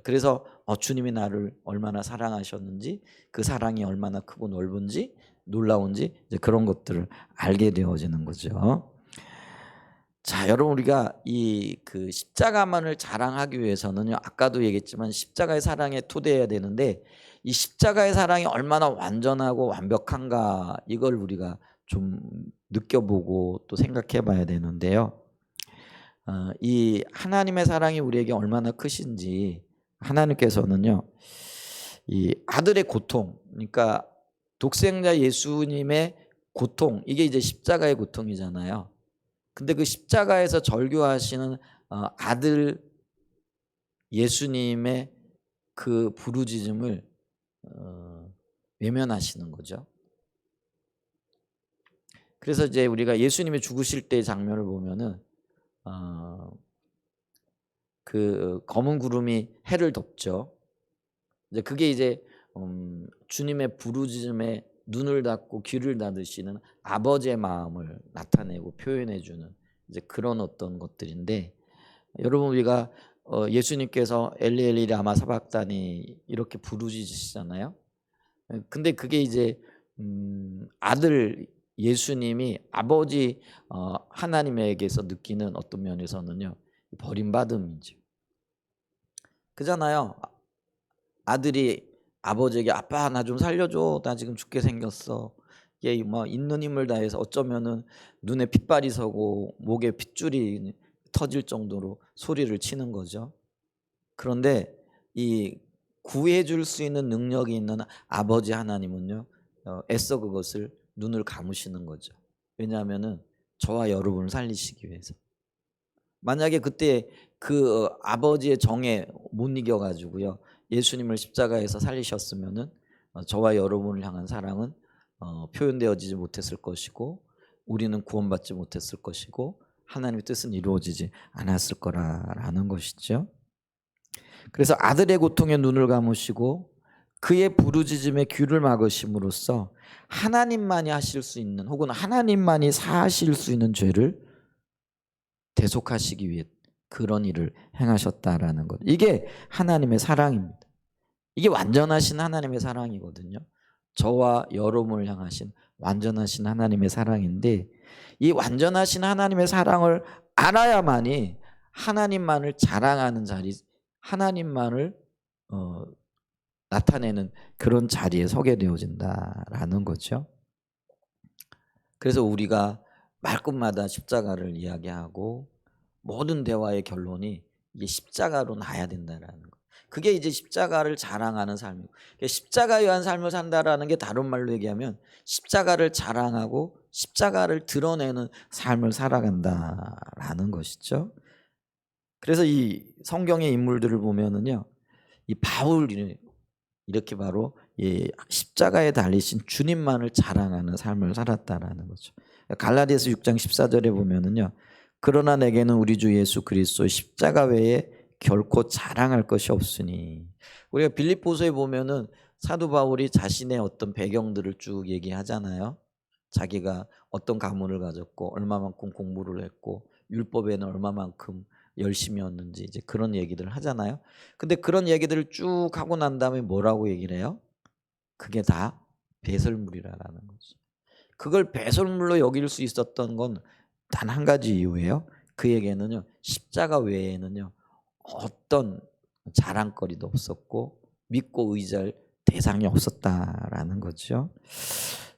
Speaker 1: 그래서 주님이 나를 얼마나 사랑하셨는지, 그 사랑이 얼마나 크고 넓은지 놀라운지 이제 그런 것들을 알게 되어지는 거죠. 자, 여러분, 우리가 이 그 십자가만을 자랑하기 위해서는요, 아까도 얘기했지만 십자가의 사랑에 토대해야 되는데, 이 십자가의 사랑이 얼마나 완전하고 완벽한가, 이걸 우리가 좀 느껴보고 또 생각해 봐야 되는데요. 이 하나님의 사랑이 우리에게 얼마나 크신지, 하나님께서는요 이 아들의 고통, 그러니까 독생자 예수님의 고통, 이게 이제 십자가의 고통이잖아요. 근데 그 십자가에서 절규하시는 아들 예수님의 그 부르짖음을 외면하시는 거죠. 그래서 이제 우리가 예수님이 죽으실 때의 장면을 보면은 그 검은 구름이 해를 덮죠. 이제 그게 이제 주님의 부르짖음에 눈을 닫고 귀를 닫으시는 아버지의 마음을 나타내고 표현해주는 이제 그런 어떤 것들인데, 여러분 우리가 예수님께서 엘리 엘리 라마 사박다니 이렇게 부르짖으시잖아요. 근데 그게 이제 아들 예수님이 아버지 하나님에게서 느끼는 어떤 면에서는요 버림받음이죠. 그잖아요. 아들이 아버지에게 아빠 나 좀 살려줘, 나 지금 죽게 생겼어. 얘 뭐 있는 힘을 다해서 어쩌면은 눈에 핏발이 서고 목에 핏줄이 터질 정도로 소리를 치는 거죠. 그런데 이 구해줄 수 있는 능력이 있는 아버지 하나님은요 애써 그것을 눈을 감으시는 거죠. 왜냐하면은 저와 여러분을 살리시기 위해서. 만약에 그때 그 아버지의 정에 못 이겨가지고요 예수님을 십자가에서 살리셨으면은 저와 여러분을 향한 사랑은 표현되어지지 못했을 것이고, 우리는 구원받지 못했을 것이고, 하나님의 뜻은 이루어지지 않았을 거라는 것이죠. 그래서 아들의 고통에 눈을 감으시고 그의 부르짖음에 귀를 막으심으로써 하나님만이 하실 수 있는, 혹은 하나님만이 사하실 수 있는 죄를 대속하시기 위해 그런 일을 행하셨다라는 것. 이게 하나님의 사랑입니다. 이게 완전하신 하나님의 사랑이거든요. 저와 여러분을 향하신 완전하신 하나님의 사랑인데, 이 완전하신 하나님의 사랑을 알아야만이 하나님만을 자랑하는 자리, 하나님만을 나타내는 그런 자리에 서게 되어진다라는 거죠. 그래서 우리가 말끝마다 십자가를 이야기하고 모든 대화의 결론이 이게 십자가로 나야 된다라는 거. 그게 이제 십자가를 자랑하는 삶이고, 십자가에 의한 삶을 산다라는 게 다른 말로 얘기하면 십자가를 자랑하고 십자가를 드러내는 삶을 살아간다라는 것이죠. 그래서 이 성경의 인물들을 보면은요, 이 바울이 이렇게 바로 이 십자가에 달리신 주님만을 자랑하는 삶을 살았다라는 거죠. 갈라디아서 6장 14절에 보면은요. 그러나 내게는 우리 주 예수 그리스도의 십자가 외에 결코 자랑할 것이 없으니. 우리가 빌립보서에 보면은 사도 바울이 자신의 어떤 배경들을 쭉 얘기하잖아요. 자기가 어떤 가문을 가졌고 얼마만큼 공부를 했고 율법에는 얼마만큼 열심히 였는지 이제 그런 얘기들을 하잖아요. 근데 그런 얘기들을 쭉 하고 난 다음에 뭐라고 얘기를 해요? 그게 다 배설물이라는 거죠. 그걸 배설물로 여길 수 있었던 건 단 한 가지 이유예요. 그에게는요 십자가 외에는요 어떤 자랑거리도 없었고 믿고 의지할 대상이 없었다라는 거죠.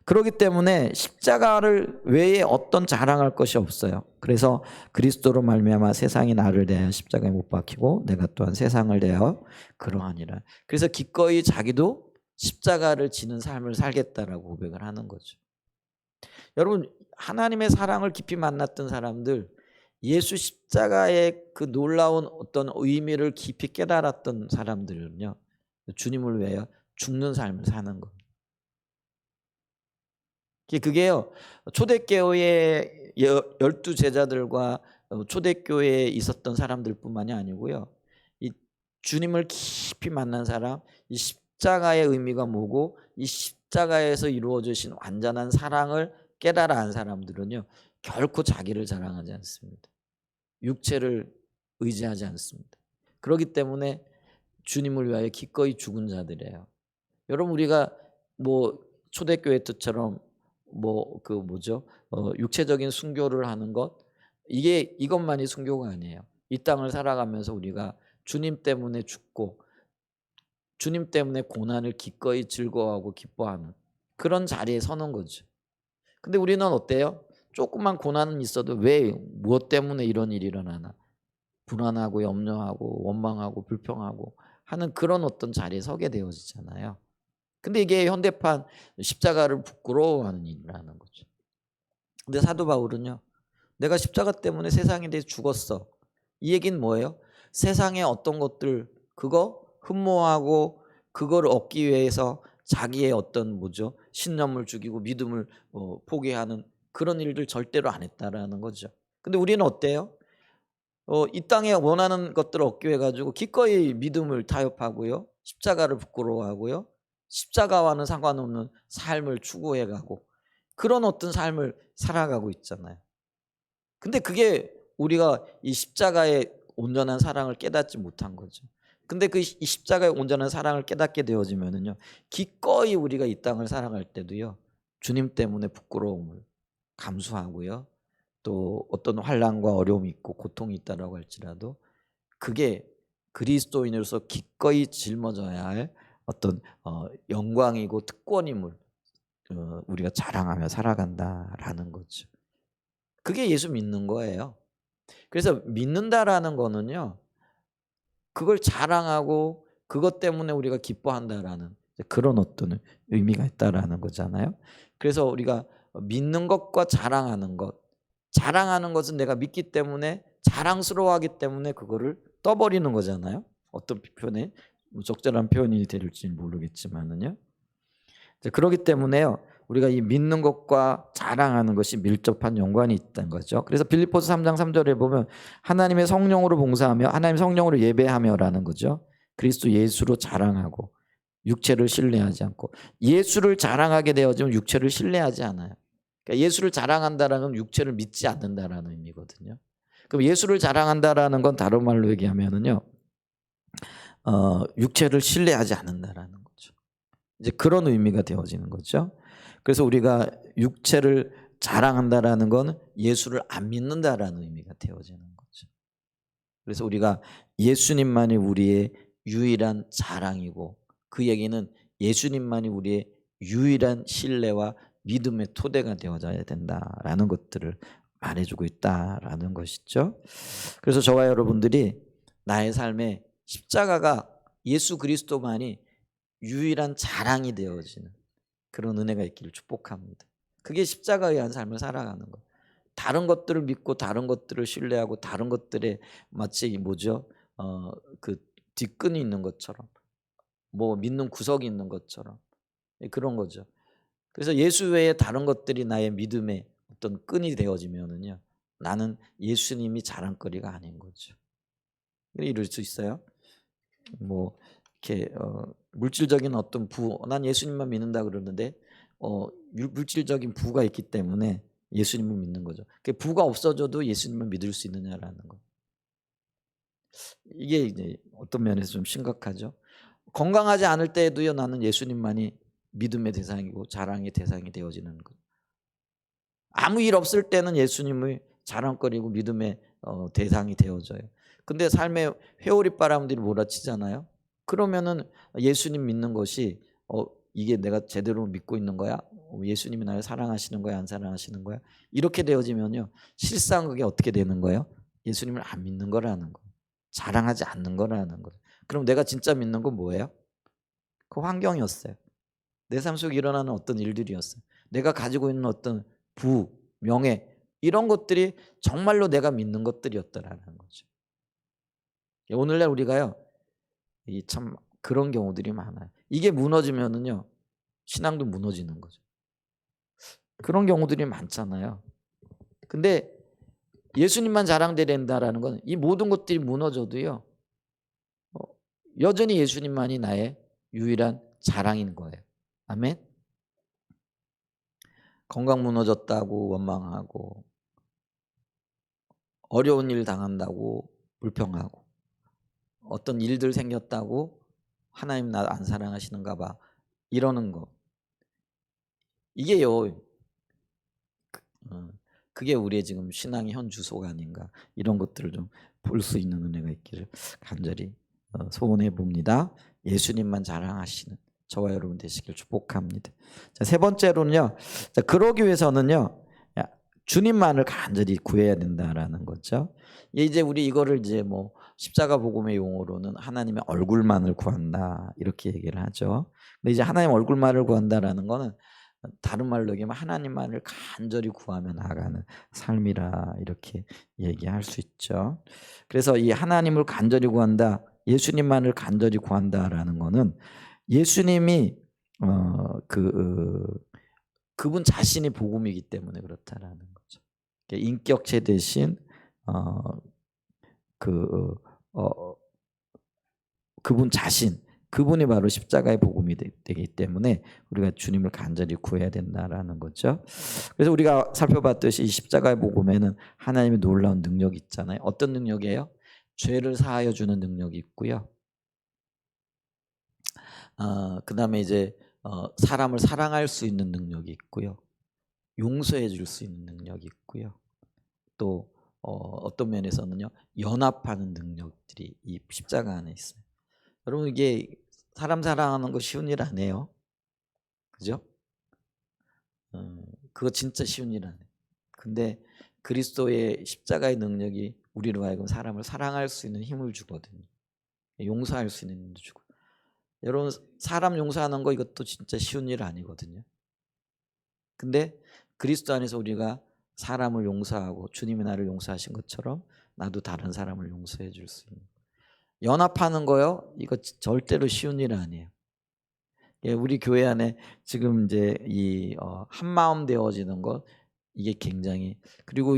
Speaker 1: 그렇기 때문에 십자가를 외에 어떤 자랑할 것이 없어요. 그래서 그리스도로 말미암아 세상이 나를 대하여 십자가에 못 박히고 내가 또한 세상을 대하여 그러하니라. 그래서 기꺼이 자기도 십자가를 지는 삶을 살겠다라고 고백을 하는 거죠. 여러분 하나님의 사랑을 깊이 만났던 사람들, 예수 십자가의 그 놀라운 어떤 의미를 깊이 깨달았던 사람들은요 주님을 위하여 죽는 삶을 사는 겁니다. 그게요 초대교회의 12제자들과 초대교회에 있었던 사람들뿐만이 아니고요, 이 주님을 깊이 만난 사람, 이 십자가의 의미가 뭐고 이 십자가에서 이루어지신 완전한 사랑을 깨달아 안 사람들은요 결코 자기를 자랑하지 않습니다. 육체를 의지하지 않습니다. 그렇기 때문에 주님을 위하여 기꺼이 죽은 자들이에요. 여러분 우리가 뭐 초대교회 때처럼 뭐 그 뭐죠? 육체적인 순교를 하는 것, 이것만이 순교가 아니에요. 이 땅을 살아가면서 우리가 주님 때문에 죽고 주님 때문에 고난을 기꺼이 즐거워하고 기뻐하는 그런 자리에 서는 거죠. 근데 우리는 어때요? 조금만 고난은 있어도 왜 무엇 때문에 이런 일이 일어나나 불안하고 염려하고 원망하고 불평하고 하는 그런 어떤 자리에 서게 되어지잖아요. 근데 이게 현대판 십자가를 부끄러워하는 일이라는 거죠. 근데 사도 바울은요. 내가 십자가 때문에 세상에 대해 죽었어. 이 얘기는 뭐예요? 세상의 어떤 것들 그거 흠모하고 그걸 얻기 위해서 자기의 어떤 뭐죠? 신념을 죽이고 믿음을 포기하는 그런 일들 절대로 안 했다라는 거죠. 근데 우리는 어때요? 이 땅에 원하는 것들을 얻기 위해 가지고 기꺼이 믿음을 타협하고요. 십자가를 부끄러워하고요. 십자가와는 상관없는 삶을 추구해 가고 그런 어떤 삶을 살아가고 있잖아요. 근데 그게 우리가 이 십자가의 온전한 사랑을 깨닫지 못한 거죠. 근데 이 십자가의 온전한 사랑을 깨닫게 되어지면은요. 기꺼이 우리가 이 땅을 살아갈 때도요. 주님 때문에 부끄러움을 감수하고요. 또 어떤 환난과 어려움이 있고 고통이 있다라고 할지라도 그게 그리스도인으로서 기꺼이 짊어져야 할 어떤 영광이고 특권임을 우리가 자랑하며 살아간다라는 거죠. 그게 예수 믿는 거예요. 그래서 믿는다라는 거는요. 그걸 자랑하고 그것 때문에 우리가 기뻐한다라는 그런 어떤 의미가 있다라는 거잖아요. 그래서 우리가 믿는 것과 자랑하는 것, 자랑하는 것은 내가 믿기 때문에 자랑스러워하기 때문에 그거를 떠버리는 거잖아요. 어떤 표현이 적절한 표현이 될지 모르겠지만은요. 그렇기 때문에요. 우리가 이 믿는 것과 자랑하는 것이 밀접한 연관이 있다는 거죠. 그래서 빌립보서 3장 3절에 보면 하나님의 성령으로 봉사하며 하나님 성령으로 예배하며라는 거죠. 그리스도 예수로 자랑하고 육체를 신뢰하지 않고, 예수를 자랑하게 되어지면 육체를 신뢰하지 않아요. 그러니까 예수를 자랑한다라는 건 육체를 믿지 않는다라는 의미거든요. 그럼 예수를 자랑한다라는 건 다른 말로 얘기하면은요, 육체를 신뢰하지 않는다라는 거죠. 이제 그런 의미가 되어지는 거죠. 그래서 우리가 육체를 자랑한다라는 건 예수를 안 믿는다라는 의미가 되어지는 거죠. 그래서 우리가 예수님만이 우리의 유일한 자랑이고, 그 얘기는 예수님만이 우리의 유일한 신뢰와 믿음의 토대가 되어져야 된다라는 것들을 말해주고 있다라는 것이죠. 그래서 저와 여러분들이 나의 삶에 십자가가 예수 그리스도만이 유일한 자랑이 되어지는 그런 은혜가 있기를 축복합니다. 그게 십자가에 의한 삶을 살아가는 것. 다른 것들을 믿고 다른 것들을 신뢰하고 다른 것들에 마치 뭐죠? 그 뒷끈이 있는 것처럼, 뭐 믿는 구석이 있는 것처럼, 그런 거죠. 그래서 예수 외에 다른 것들이 나의 믿음의 어떤 끈이 되어지면은요, 나는 예수님이 자랑거리가 아닌 거죠. 이럴 수 있어요. 뭐 이렇게 물질적인 어떤 난 예수님만 믿는다 그러는데 물질적인 부가 있기 때문에 예수님을 믿는 거죠. 그 부가 없어져도 예수님을 믿을 수 있느냐라는 거. 이게 이제 어떤 면에서 좀 심각하죠. 건강하지 않을 때에도요, 나는 예수님만이 믿음의 대상이고 자랑의 대상이 되어지는 것. 아무 일 없을 때는 예수님을 자랑거리고 믿음의 대상이 되어져요. 근데 삶에 회오리바람들이 몰아치잖아요. 그러면은 예수님 믿는 것이 이게 내가 제대로 믿고 있는 거야? 예수님이 나를 사랑하시는 거야? 안 사랑하시는 거야? 이렇게 되어지면요, 실상 그게 어떻게 되는 거예요? 예수님을 안 믿는 거라는 거, 자랑하지 않는 거라는 거. 그럼 내가 진짜 믿는 건 뭐예요? 그 환경이었어요. 내 삶 속에 일어나는 어떤 일들이었어요. 내가 가지고 있는 어떤 부, 명예, 이런 것들이 정말로 내가 믿는 것들이었다라는 거죠. 오늘날 우리가요, 참 그런 경우들이 많아요. 이게 무너지면은요, 신앙도 무너지는 거죠. 그런 경우들이 많잖아요. 근데 예수님만 자랑돼야 된다라는 건 이 모든 것들이 무너져도요, 여전히 예수님만이 나의 유일한 자랑인 거예요. 아멘. 건강 무너졌다고 원망하고, 어려운 일 당한다고 불평하고, 어떤 일들 생겼다고 하나님 나 안 사랑하시는가 봐 이러는 거, 이게요, 그게 우리의 지금 신앙의 현 주소가 아닌가, 이런 것들을 좀 볼 수 있는 은혜가 있기를 간절히 소원해 봅니다. 예수님만 자랑하시는 저와 여러분 되시길 축복합니다. 자, 세 번째로는요, 자, 그러기 위해서는요, 주님만을 간절히 구해야 된다라는 거죠. 이제 우리 이거를 이제 뭐 십자가 복음의 용어로는 하나님의 얼굴만을 구한다 이렇게 얘기를 하죠. 근데 이제 하나님 얼굴만을 구한다라는 거는 다른 말로 얘기하면 하나님만을 간절히 구하며 나아가는 삶이라 이렇게 얘기할 수 있죠. 그래서 이 하나님을 간절히 구한다, 예수님만을 간절히 구한다라는 거는 예수님이 그분 자신이 복음이기 때문에 그렇다라는 거죠. 인격체 대신 그분 자신, 그분이 바로 십자가의 복음이 되기 때문에 우리가 주님을 간절히 구해야 된다라는 거죠. 그래서 우리가 살펴봤듯이 이 십자가의 복음에는 하나님의 놀라운 능력이 있잖아요. 어떤 능력이에요? 죄를 사하여 주는 능력이 있고요. 그다음에 이제 사람을 사랑할 수 있는 능력이 있고요. 용서해 줄 수 있는 능력이 있고요. 또 어떤 면에서는요, 연합하는 능력들이 이 십자가 안에 있어요. 여러분, 이게 사람 사랑하는 거 쉬운 일 아니에요. 그죠? 그거 진짜 쉬운 일 아니에요. 근데 그리스도의 십자가의 능력이 우리로 하여금 사람을 사랑할 수 있는 힘을 주거든요. 용서할 수 있는 힘을 주고. 여러분, 사람 용서하는 거 이것도 진짜 쉬운 일 아니거든요. 근데 그리스도 안에서 우리가 사람을 용서하고 주님이 나를 용서하신 것처럼 나도 다른 사람을 용서해 줄 수 있는, 연합하는 거요, 이거 절대로 쉬운 일 아니에요. 예, 우리 교회 안에 지금 이제 이 한마음 되어지는 것, 이게 굉장히, 그리고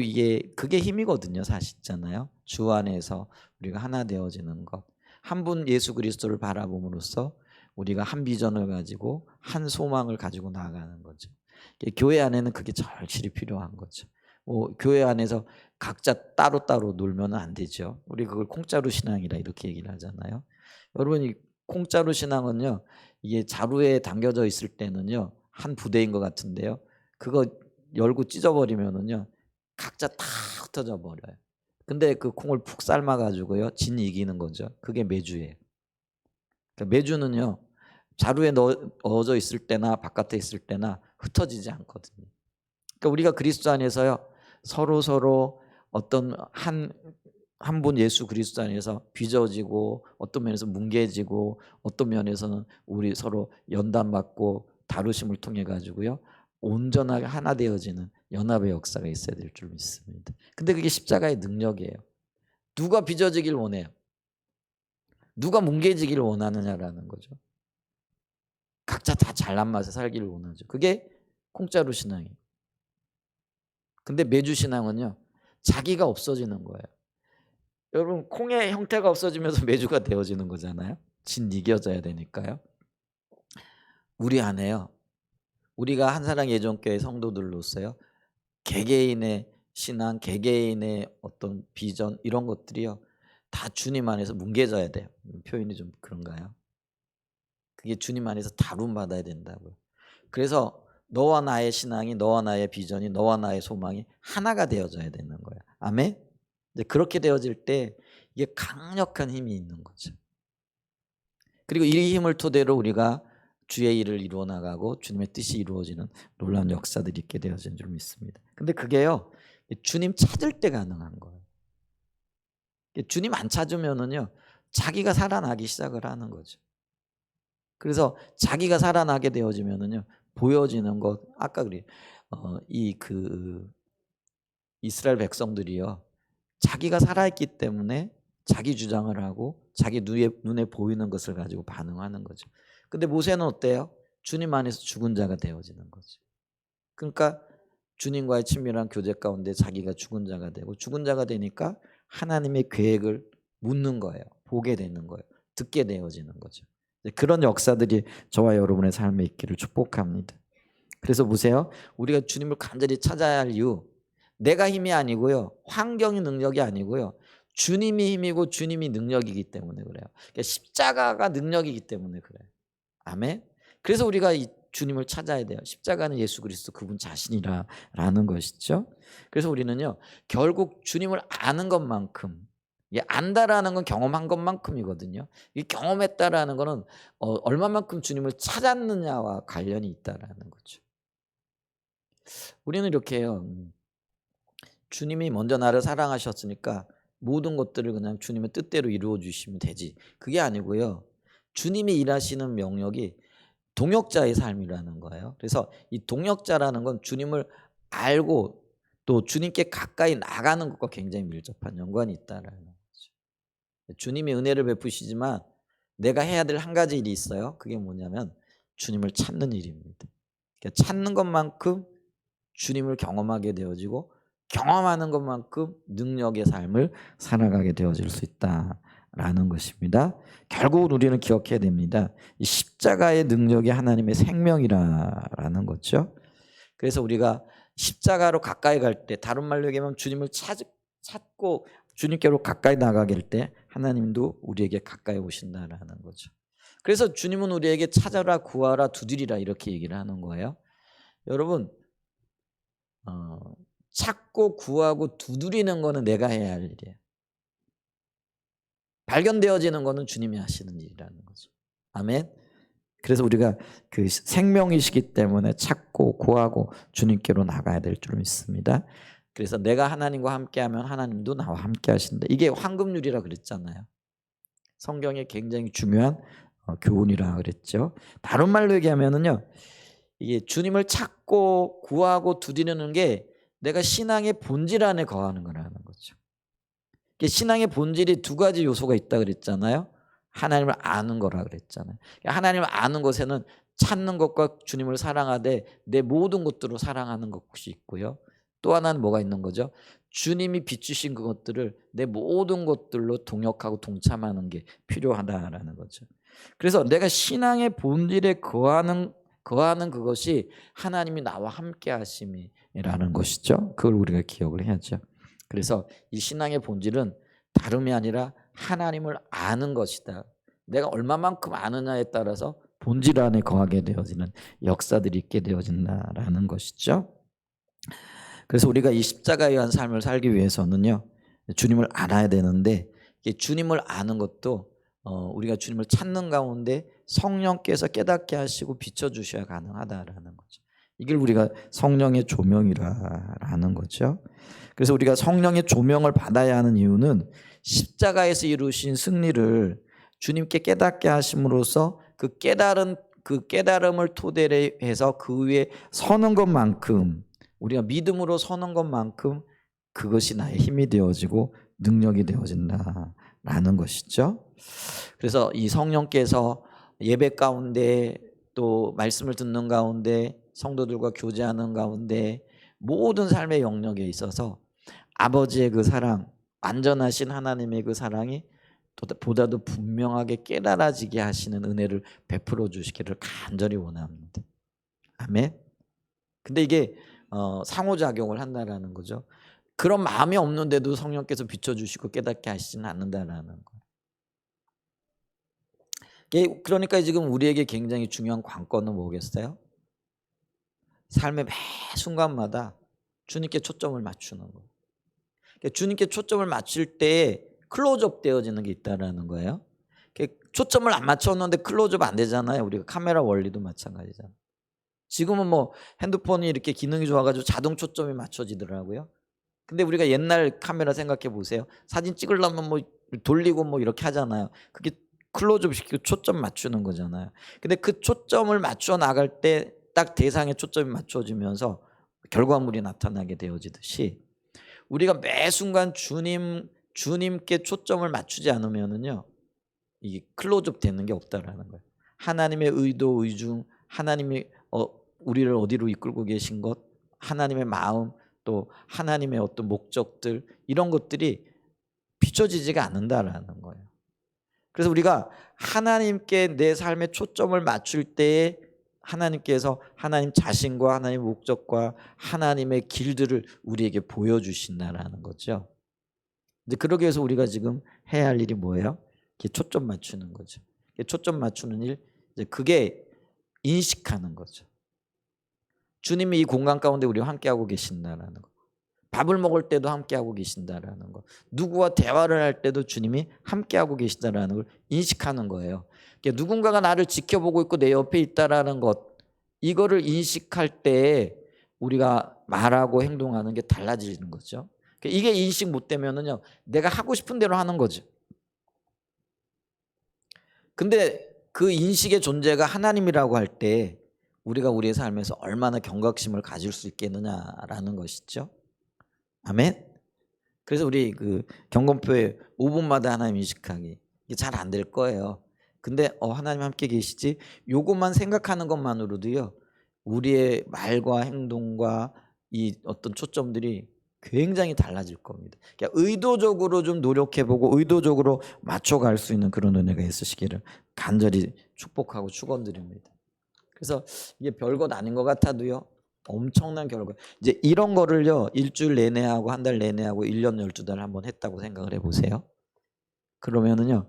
Speaker 1: 그게 힘이거든요. 사실 있잖아요. 주 안에서 우리가 하나 되어지는 것, 한 분 예수 그리스도를 바라봄으로써 우리가 한 비전을 가지고 한 소망을 가지고 나아가는 거죠. 교회 안에는 그게 절실히 필요한 거죠. 교회 안에서 각자 따로따로 놀면 안 되죠. 우리 그걸 공짜로 신앙이라 이렇게 얘기를 하잖아요. 여러분이 공짜로 신앙은요, 이게 자루에 담겨져 있을 때는요 한 부대인 것 같은데요, 그거 열고 찢어버리면은요 각자 다 흩어져 버려요. 근데 그 콩을 푹 삶아 가지고요 진이 이기는 거죠. 그게 매주예요. 그러니까 매주는요 자루에 넣어져 있을 때나 바깥에 있을 때나 흩어지지 않거든요. 그러니까 우리가 그리스도 안에서요 서로 어떤 한 분 예수 그리스도 안에서 빚어지고, 어떤 면에서 뭉개지고, 어떤 면에서는 우리 서로 연단받고 다루심을 통해 가지고요 온전하게 하나 되어지는 연합의 역사가 있어야 될 줄 믿습니다. 근데 그게 십자가의 능력이에요. 누가 빚어지길 원해요? 누가 뭉개지길 원하느냐라는 거죠. 각자 다 잘난 맛에 살기를 원하죠. 그게 공짜로 신앙이에요. 근데 매주 신앙은요, 자기가 없어지는 거예요. 여러분, 콩의 형태가 없어지면서 매주가 되어지는 거잖아요. 진 이겨져야 되니까요. 우리 안에요, 우리가 한사랑 예전교회 성도들로서요, 개개인의 신앙, 개개인의 어떤 비전 이런 것들이요, 다 주님 안에서 뭉개져야 돼요. 표현이 좀 그런가요? 그게 주님 안에서 다룸받아야 된다고요. 그래서 너와 나의 신앙이, 너와 나의 비전이, 너와 나의 소망이 하나가 되어져야 되는 거예요. 아멘? 이제 그렇게 되어질 때 이게 강력한 힘이 있는 거죠. 그리고 이 힘을 토대로 우리가 주의 일을 이루어 나가고 주님의 뜻이 이루어지는 놀라운 역사들이 있게 되어진 줄 믿습니다. 근데 그게요, 주님 찾을 때 가능한 거예요. 주님 안 찾으면은요, 자기가 살아나기 시작을 하는 거죠. 그래서 자기가 살아나게 되어지면은요, 보여지는 것, 아까 그래, 이스라엘 백성들이요, 자기가 살아있기 때문에 자기 주장을 하고 자기 눈에 보이는 것을 가지고 반응하는 거죠. 근데 모세는 어때요? 주님 안에서 죽은 자가 되어지는 거죠. 그러니까 주님과의 친밀한 교제 가운데 자기가 죽은 자가 되고, 죽은 자가 되니까 하나님의 계획을 묻는 거예요. 보게 되는 거예요. 듣게 되어지는 거죠. 그런 역사들이 저와 여러분의 삶에 있기를 축복합니다. 그래서 보세요, 우리가 주님을 간절히 찾아야 할 이유, 내가 힘이 아니고요, 환경이 능력이 아니고요, 주님이 힘이고 주님이 능력이기 때문에 그래요. 그러니까 십자가가 능력이기 때문에 그래요. 아멘. 그래서 우리가 이 주님을 찾아야 돼요. 십자가는 예수 그리스도 그분 자신이라는 것이죠. 그래서 우리는요, 결국 주님을 아는 것만큼, 안다라는 건 경험한 것만큼이거든요. 이 경험했다라는 거는 얼마만큼 주님을 찾았느냐와 관련이 있다라는 거죠. 우리는 이렇게 해요. 주님이 먼저 나를 사랑하셨으니까 모든 것들을 그냥 주님의 뜻대로 이루어 주시면 되지. 그게 아니고요, 주님이 일하시는 영역이 동역자의 삶이라는 거예요. 그래서 이 동역자라는 건 주님을 알고 또 주님께 가까이 나가는 것과 굉장히 밀접한 연관이 있다라는 거죠. 주님이 은혜를 베푸시지만 내가 해야 될 한 가지 일이 있어요. 그게 뭐냐면 주님을 찾는 일입니다. 그러니까 찾는 것만큼 주님을 경험하게 되어지고, 경험하는 것만큼 능력의 삶을 살아가게 되어질 수 있다라는 것입니다. 결국은 우리는 기억해야 됩니다. 이 십자가의 능력이 하나님의 생명이라는 거죠. 그래서 우리가 십자가로 가까이 갈 때, 다른 말로 얘기하면 주님을 찾고 주님께로 가까이 나가게 할 때 하나님도 우리에게 가까이 오신다라는 거죠. 그래서 주님은 우리에게 찾아라, 구하라, 두드리라 이렇게 얘기를 하는 거예요. 여러분, 찾고 구하고 두드리는 거는 내가 해야 할 일이에요. 발견되어지는 거는 주님이 하시는 일이라는 거죠. 아멘. 그래서 우리가 그 생명이시기 때문에 찾고 구하고 주님께로 나가야 될 줄 믿습니다. 그래서 내가 하나님과 함께하면 하나님도 나와 함께 하신다. 이게 황금률이라 그랬잖아요. 성경에 굉장히 중요한 교훈이라 그랬죠. 다른 말로 얘기하면은요, 이게 주님을 찾고 구하고 두드리는 게 내가 신앙의 본질 안에 거하는 거라는 거죠. 신앙의 본질이 두 가지 요소가 있다 그랬잖아요. 하나님을 아는 거라 그랬잖아요. 하나님을 아는 것에는 찾는 것과 주님을 사랑하되 내 모든 것들로 사랑하는 것이 있고요. 또 하나는 뭐가 있는 거죠? 주님이 비추신 그것들을 내 모든 것들로 동역하고 동참하는 게 필요하다라는 거죠. 그래서 내가 신앙의 본질에 거하는 그것이 하나님이 나와 함께 하심이라는 것이죠. 그걸 우리가 기억을 해야죠. 그래서 이 신앙의 본질은 다름이 아니라 하나님을 아는 것이다. 내가 얼마만큼 아느냐에 따라서 본질 안에 거하게 되어지는 역사들이 있게 되어진다라는 것이죠. 그래서 우리가 이 십자가에 의한 삶을 살기 위해서는요, 주님을 알아야 되는데, 주님을 아는 것도 우리가 주님을 찾는 가운데 성령께서 깨닫게 하시고 비춰주셔야 가능하다라는 거죠. 이걸 우리가 성령의 조명이라는 거죠. 그래서 우리가 성령의 조명을 받아야 하는 이유는 십자가에서 이루신 승리를 주님께 깨닫게 하심으로써 그 깨달음을 토대로 해서 그 위에 서는 것만큼, 우리가 믿음으로 서는 것만큼 그것이 나의 힘이 되어지고 능력이 되어진다라는 것이죠. 그래서 이 성령께서 예배 가운데 또 말씀을 듣는 가운데 성도들과 교제하는 가운데 모든 삶의 영역에 있어서 아버지의 그 사랑, 완전하신 하나님의 그 사랑이 보다도 분명하게 깨달아지게 하시는 은혜를 베풀어 주시기를 간절히 원합니다. 아멘. 근데 이게 상호작용을 한다라는 거죠. 그런 마음이 없는데도 성령께서 비춰주시고 깨닫게 하시지는 않는다라는 거예요. 그러니까 지금 우리에게 굉장히 중요한 관건은 뭐겠어요? 삶의 매 순간마다 주님께 초점을 맞추는 거예요. 주님께 초점을 맞출 때 클로즈업 되어지는 게 있다라는 거예요. 초점을 안 맞췄는데 클로즈업 안 되잖아요. 우리가 카메라 원리도 마찬가지잖아요. 지금은 뭐 핸드폰이 이렇게 기능이 좋아가지고 자동 초점이 맞춰지더라고요. 근데 우리가 옛날 카메라 생각해 보세요. 사진 찍으려면 뭐 돌리고 뭐 이렇게 하잖아요. 그게 클로즈업 시키고 초점 맞추는 거잖아요. 근데 그 초점을 맞춰 나갈 때 딱 대상에 초점이 맞춰지면서 결과물이 나타나게 되어지듯이 우리가 매 순간 주님께 초점을 맞추지 않으면은요, 이 클로즈업 되는 게 없다라는 거예요. 하나님의 의도, 의중, 하나님이 우리를 어디로 이끌고 계신 것, 하나님의 마음, 또 하나님의 어떤 목적들, 이런 것들이 비춰지지가 않는다라는 거예요. 그래서 우리가 하나님께 내 삶의 초점을 맞출 때에 하나님께서 하나님 자신과 하나님의 목적과 하나님의 길들을 우리에게 보여주신다라는 거죠. 근데 그러기 위해서 우리가 지금 해야 할 일이 뭐예요? 초점 맞추는 거죠. 초점 맞추는 일, 이제 그게 인식하는 거죠. 주님이 이 공간 가운데 우리와 함께하고 계신다라는 거. 밥을 먹을 때도 함께하고 계신다라는 거. 누구와 대화를 할 때도 주님이 함께하고 계신다라는 걸 인식하는 거예요. 누군가가 나를 지켜보고 있고 내 옆에 있다라는 것, 이거를 인식할 때 우리가 말하고 행동하는 게 달라지는 거죠. 이게 인식 못 되면은요, 내가 하고 싶은 대로 하는 거죠. 근데 그 인식의 존재가 하나님이라고 할 때 우리가 우리의 삶에서 얼마나 경각심을 가질 수 있겠느냐라는 것이죠. 아멘. 그래서 우리 그 경건표에 5분마다 하나님 인식하기, 이게 잘 안 될 거예요. 근데 하나님 함께 계시지, 요것만 생각하는 것만으로도요, 우리의 말과 행동과 이 어떤 초점들이 굉장히 달라질 겁니다. 그러니까 의도적으로 좀 노력해보고 의도적으로 맞춰갈 수 있는 그런 은혜가 있으시기를 간절히 축복하고 축원드립니다. 그래서 이게 별것 아닌 것 같아도요, 엄청난 결과. 이제 이런 거를요, 일주일 내내 하고 한 달 내내 하고 1년 12달 한번 했다고 생각을 해보세요. 그러면은요,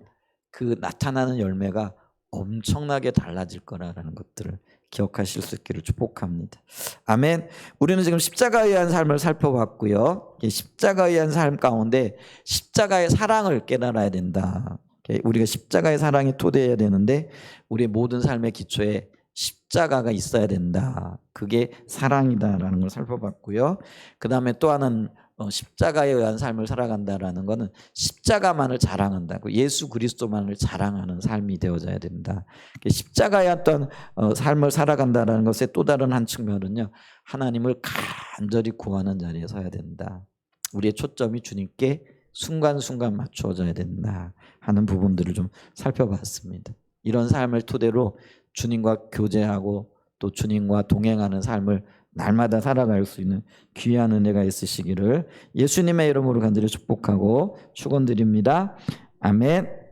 Speaker 1: 그 나타나는 열매가 엄청나게 달라질 거라는 것들을 기억하실 수 있기를 축복합니다. 아멘. 우리는 지금 십자가에 의한 삶을 살펴봤고요. 십자가에 의한 삶 가운데 십자가의 사랑을 깨달아야 된다. 우리가 십자가의 사랑이 토대해야 되는데 우리의 모든 삶의 기초에 십자가가 있어야 된다. 그게 사랑이다라는 걸 살펴봤고요. 그 다음에 또 하나는 십자가에 의한 삶을 살아간다라는 것은 십자가만을 자랑한다고, 예수 그리스도만을 자랑하는 삶이 되어져야 된다. 십자가에 어떤 삶을 살아간다라는 것의 또 다른 한 측면은요, 하나님을 간절히 구하는 자리에 서야 된다. 우리의 초점이 주님께 순간순간 맞추어져야 된다 하는 부분들을 좀 살펴봤습니다. 이런 삶을 토대로 주님과 교제하고 또 주님과 동행하는 삶을 날마다 살아갈 수 있는 귀한 은혜가 있으시기를 예수님의 이름으로 간절히 축복하고 축원드립니다. 아멘.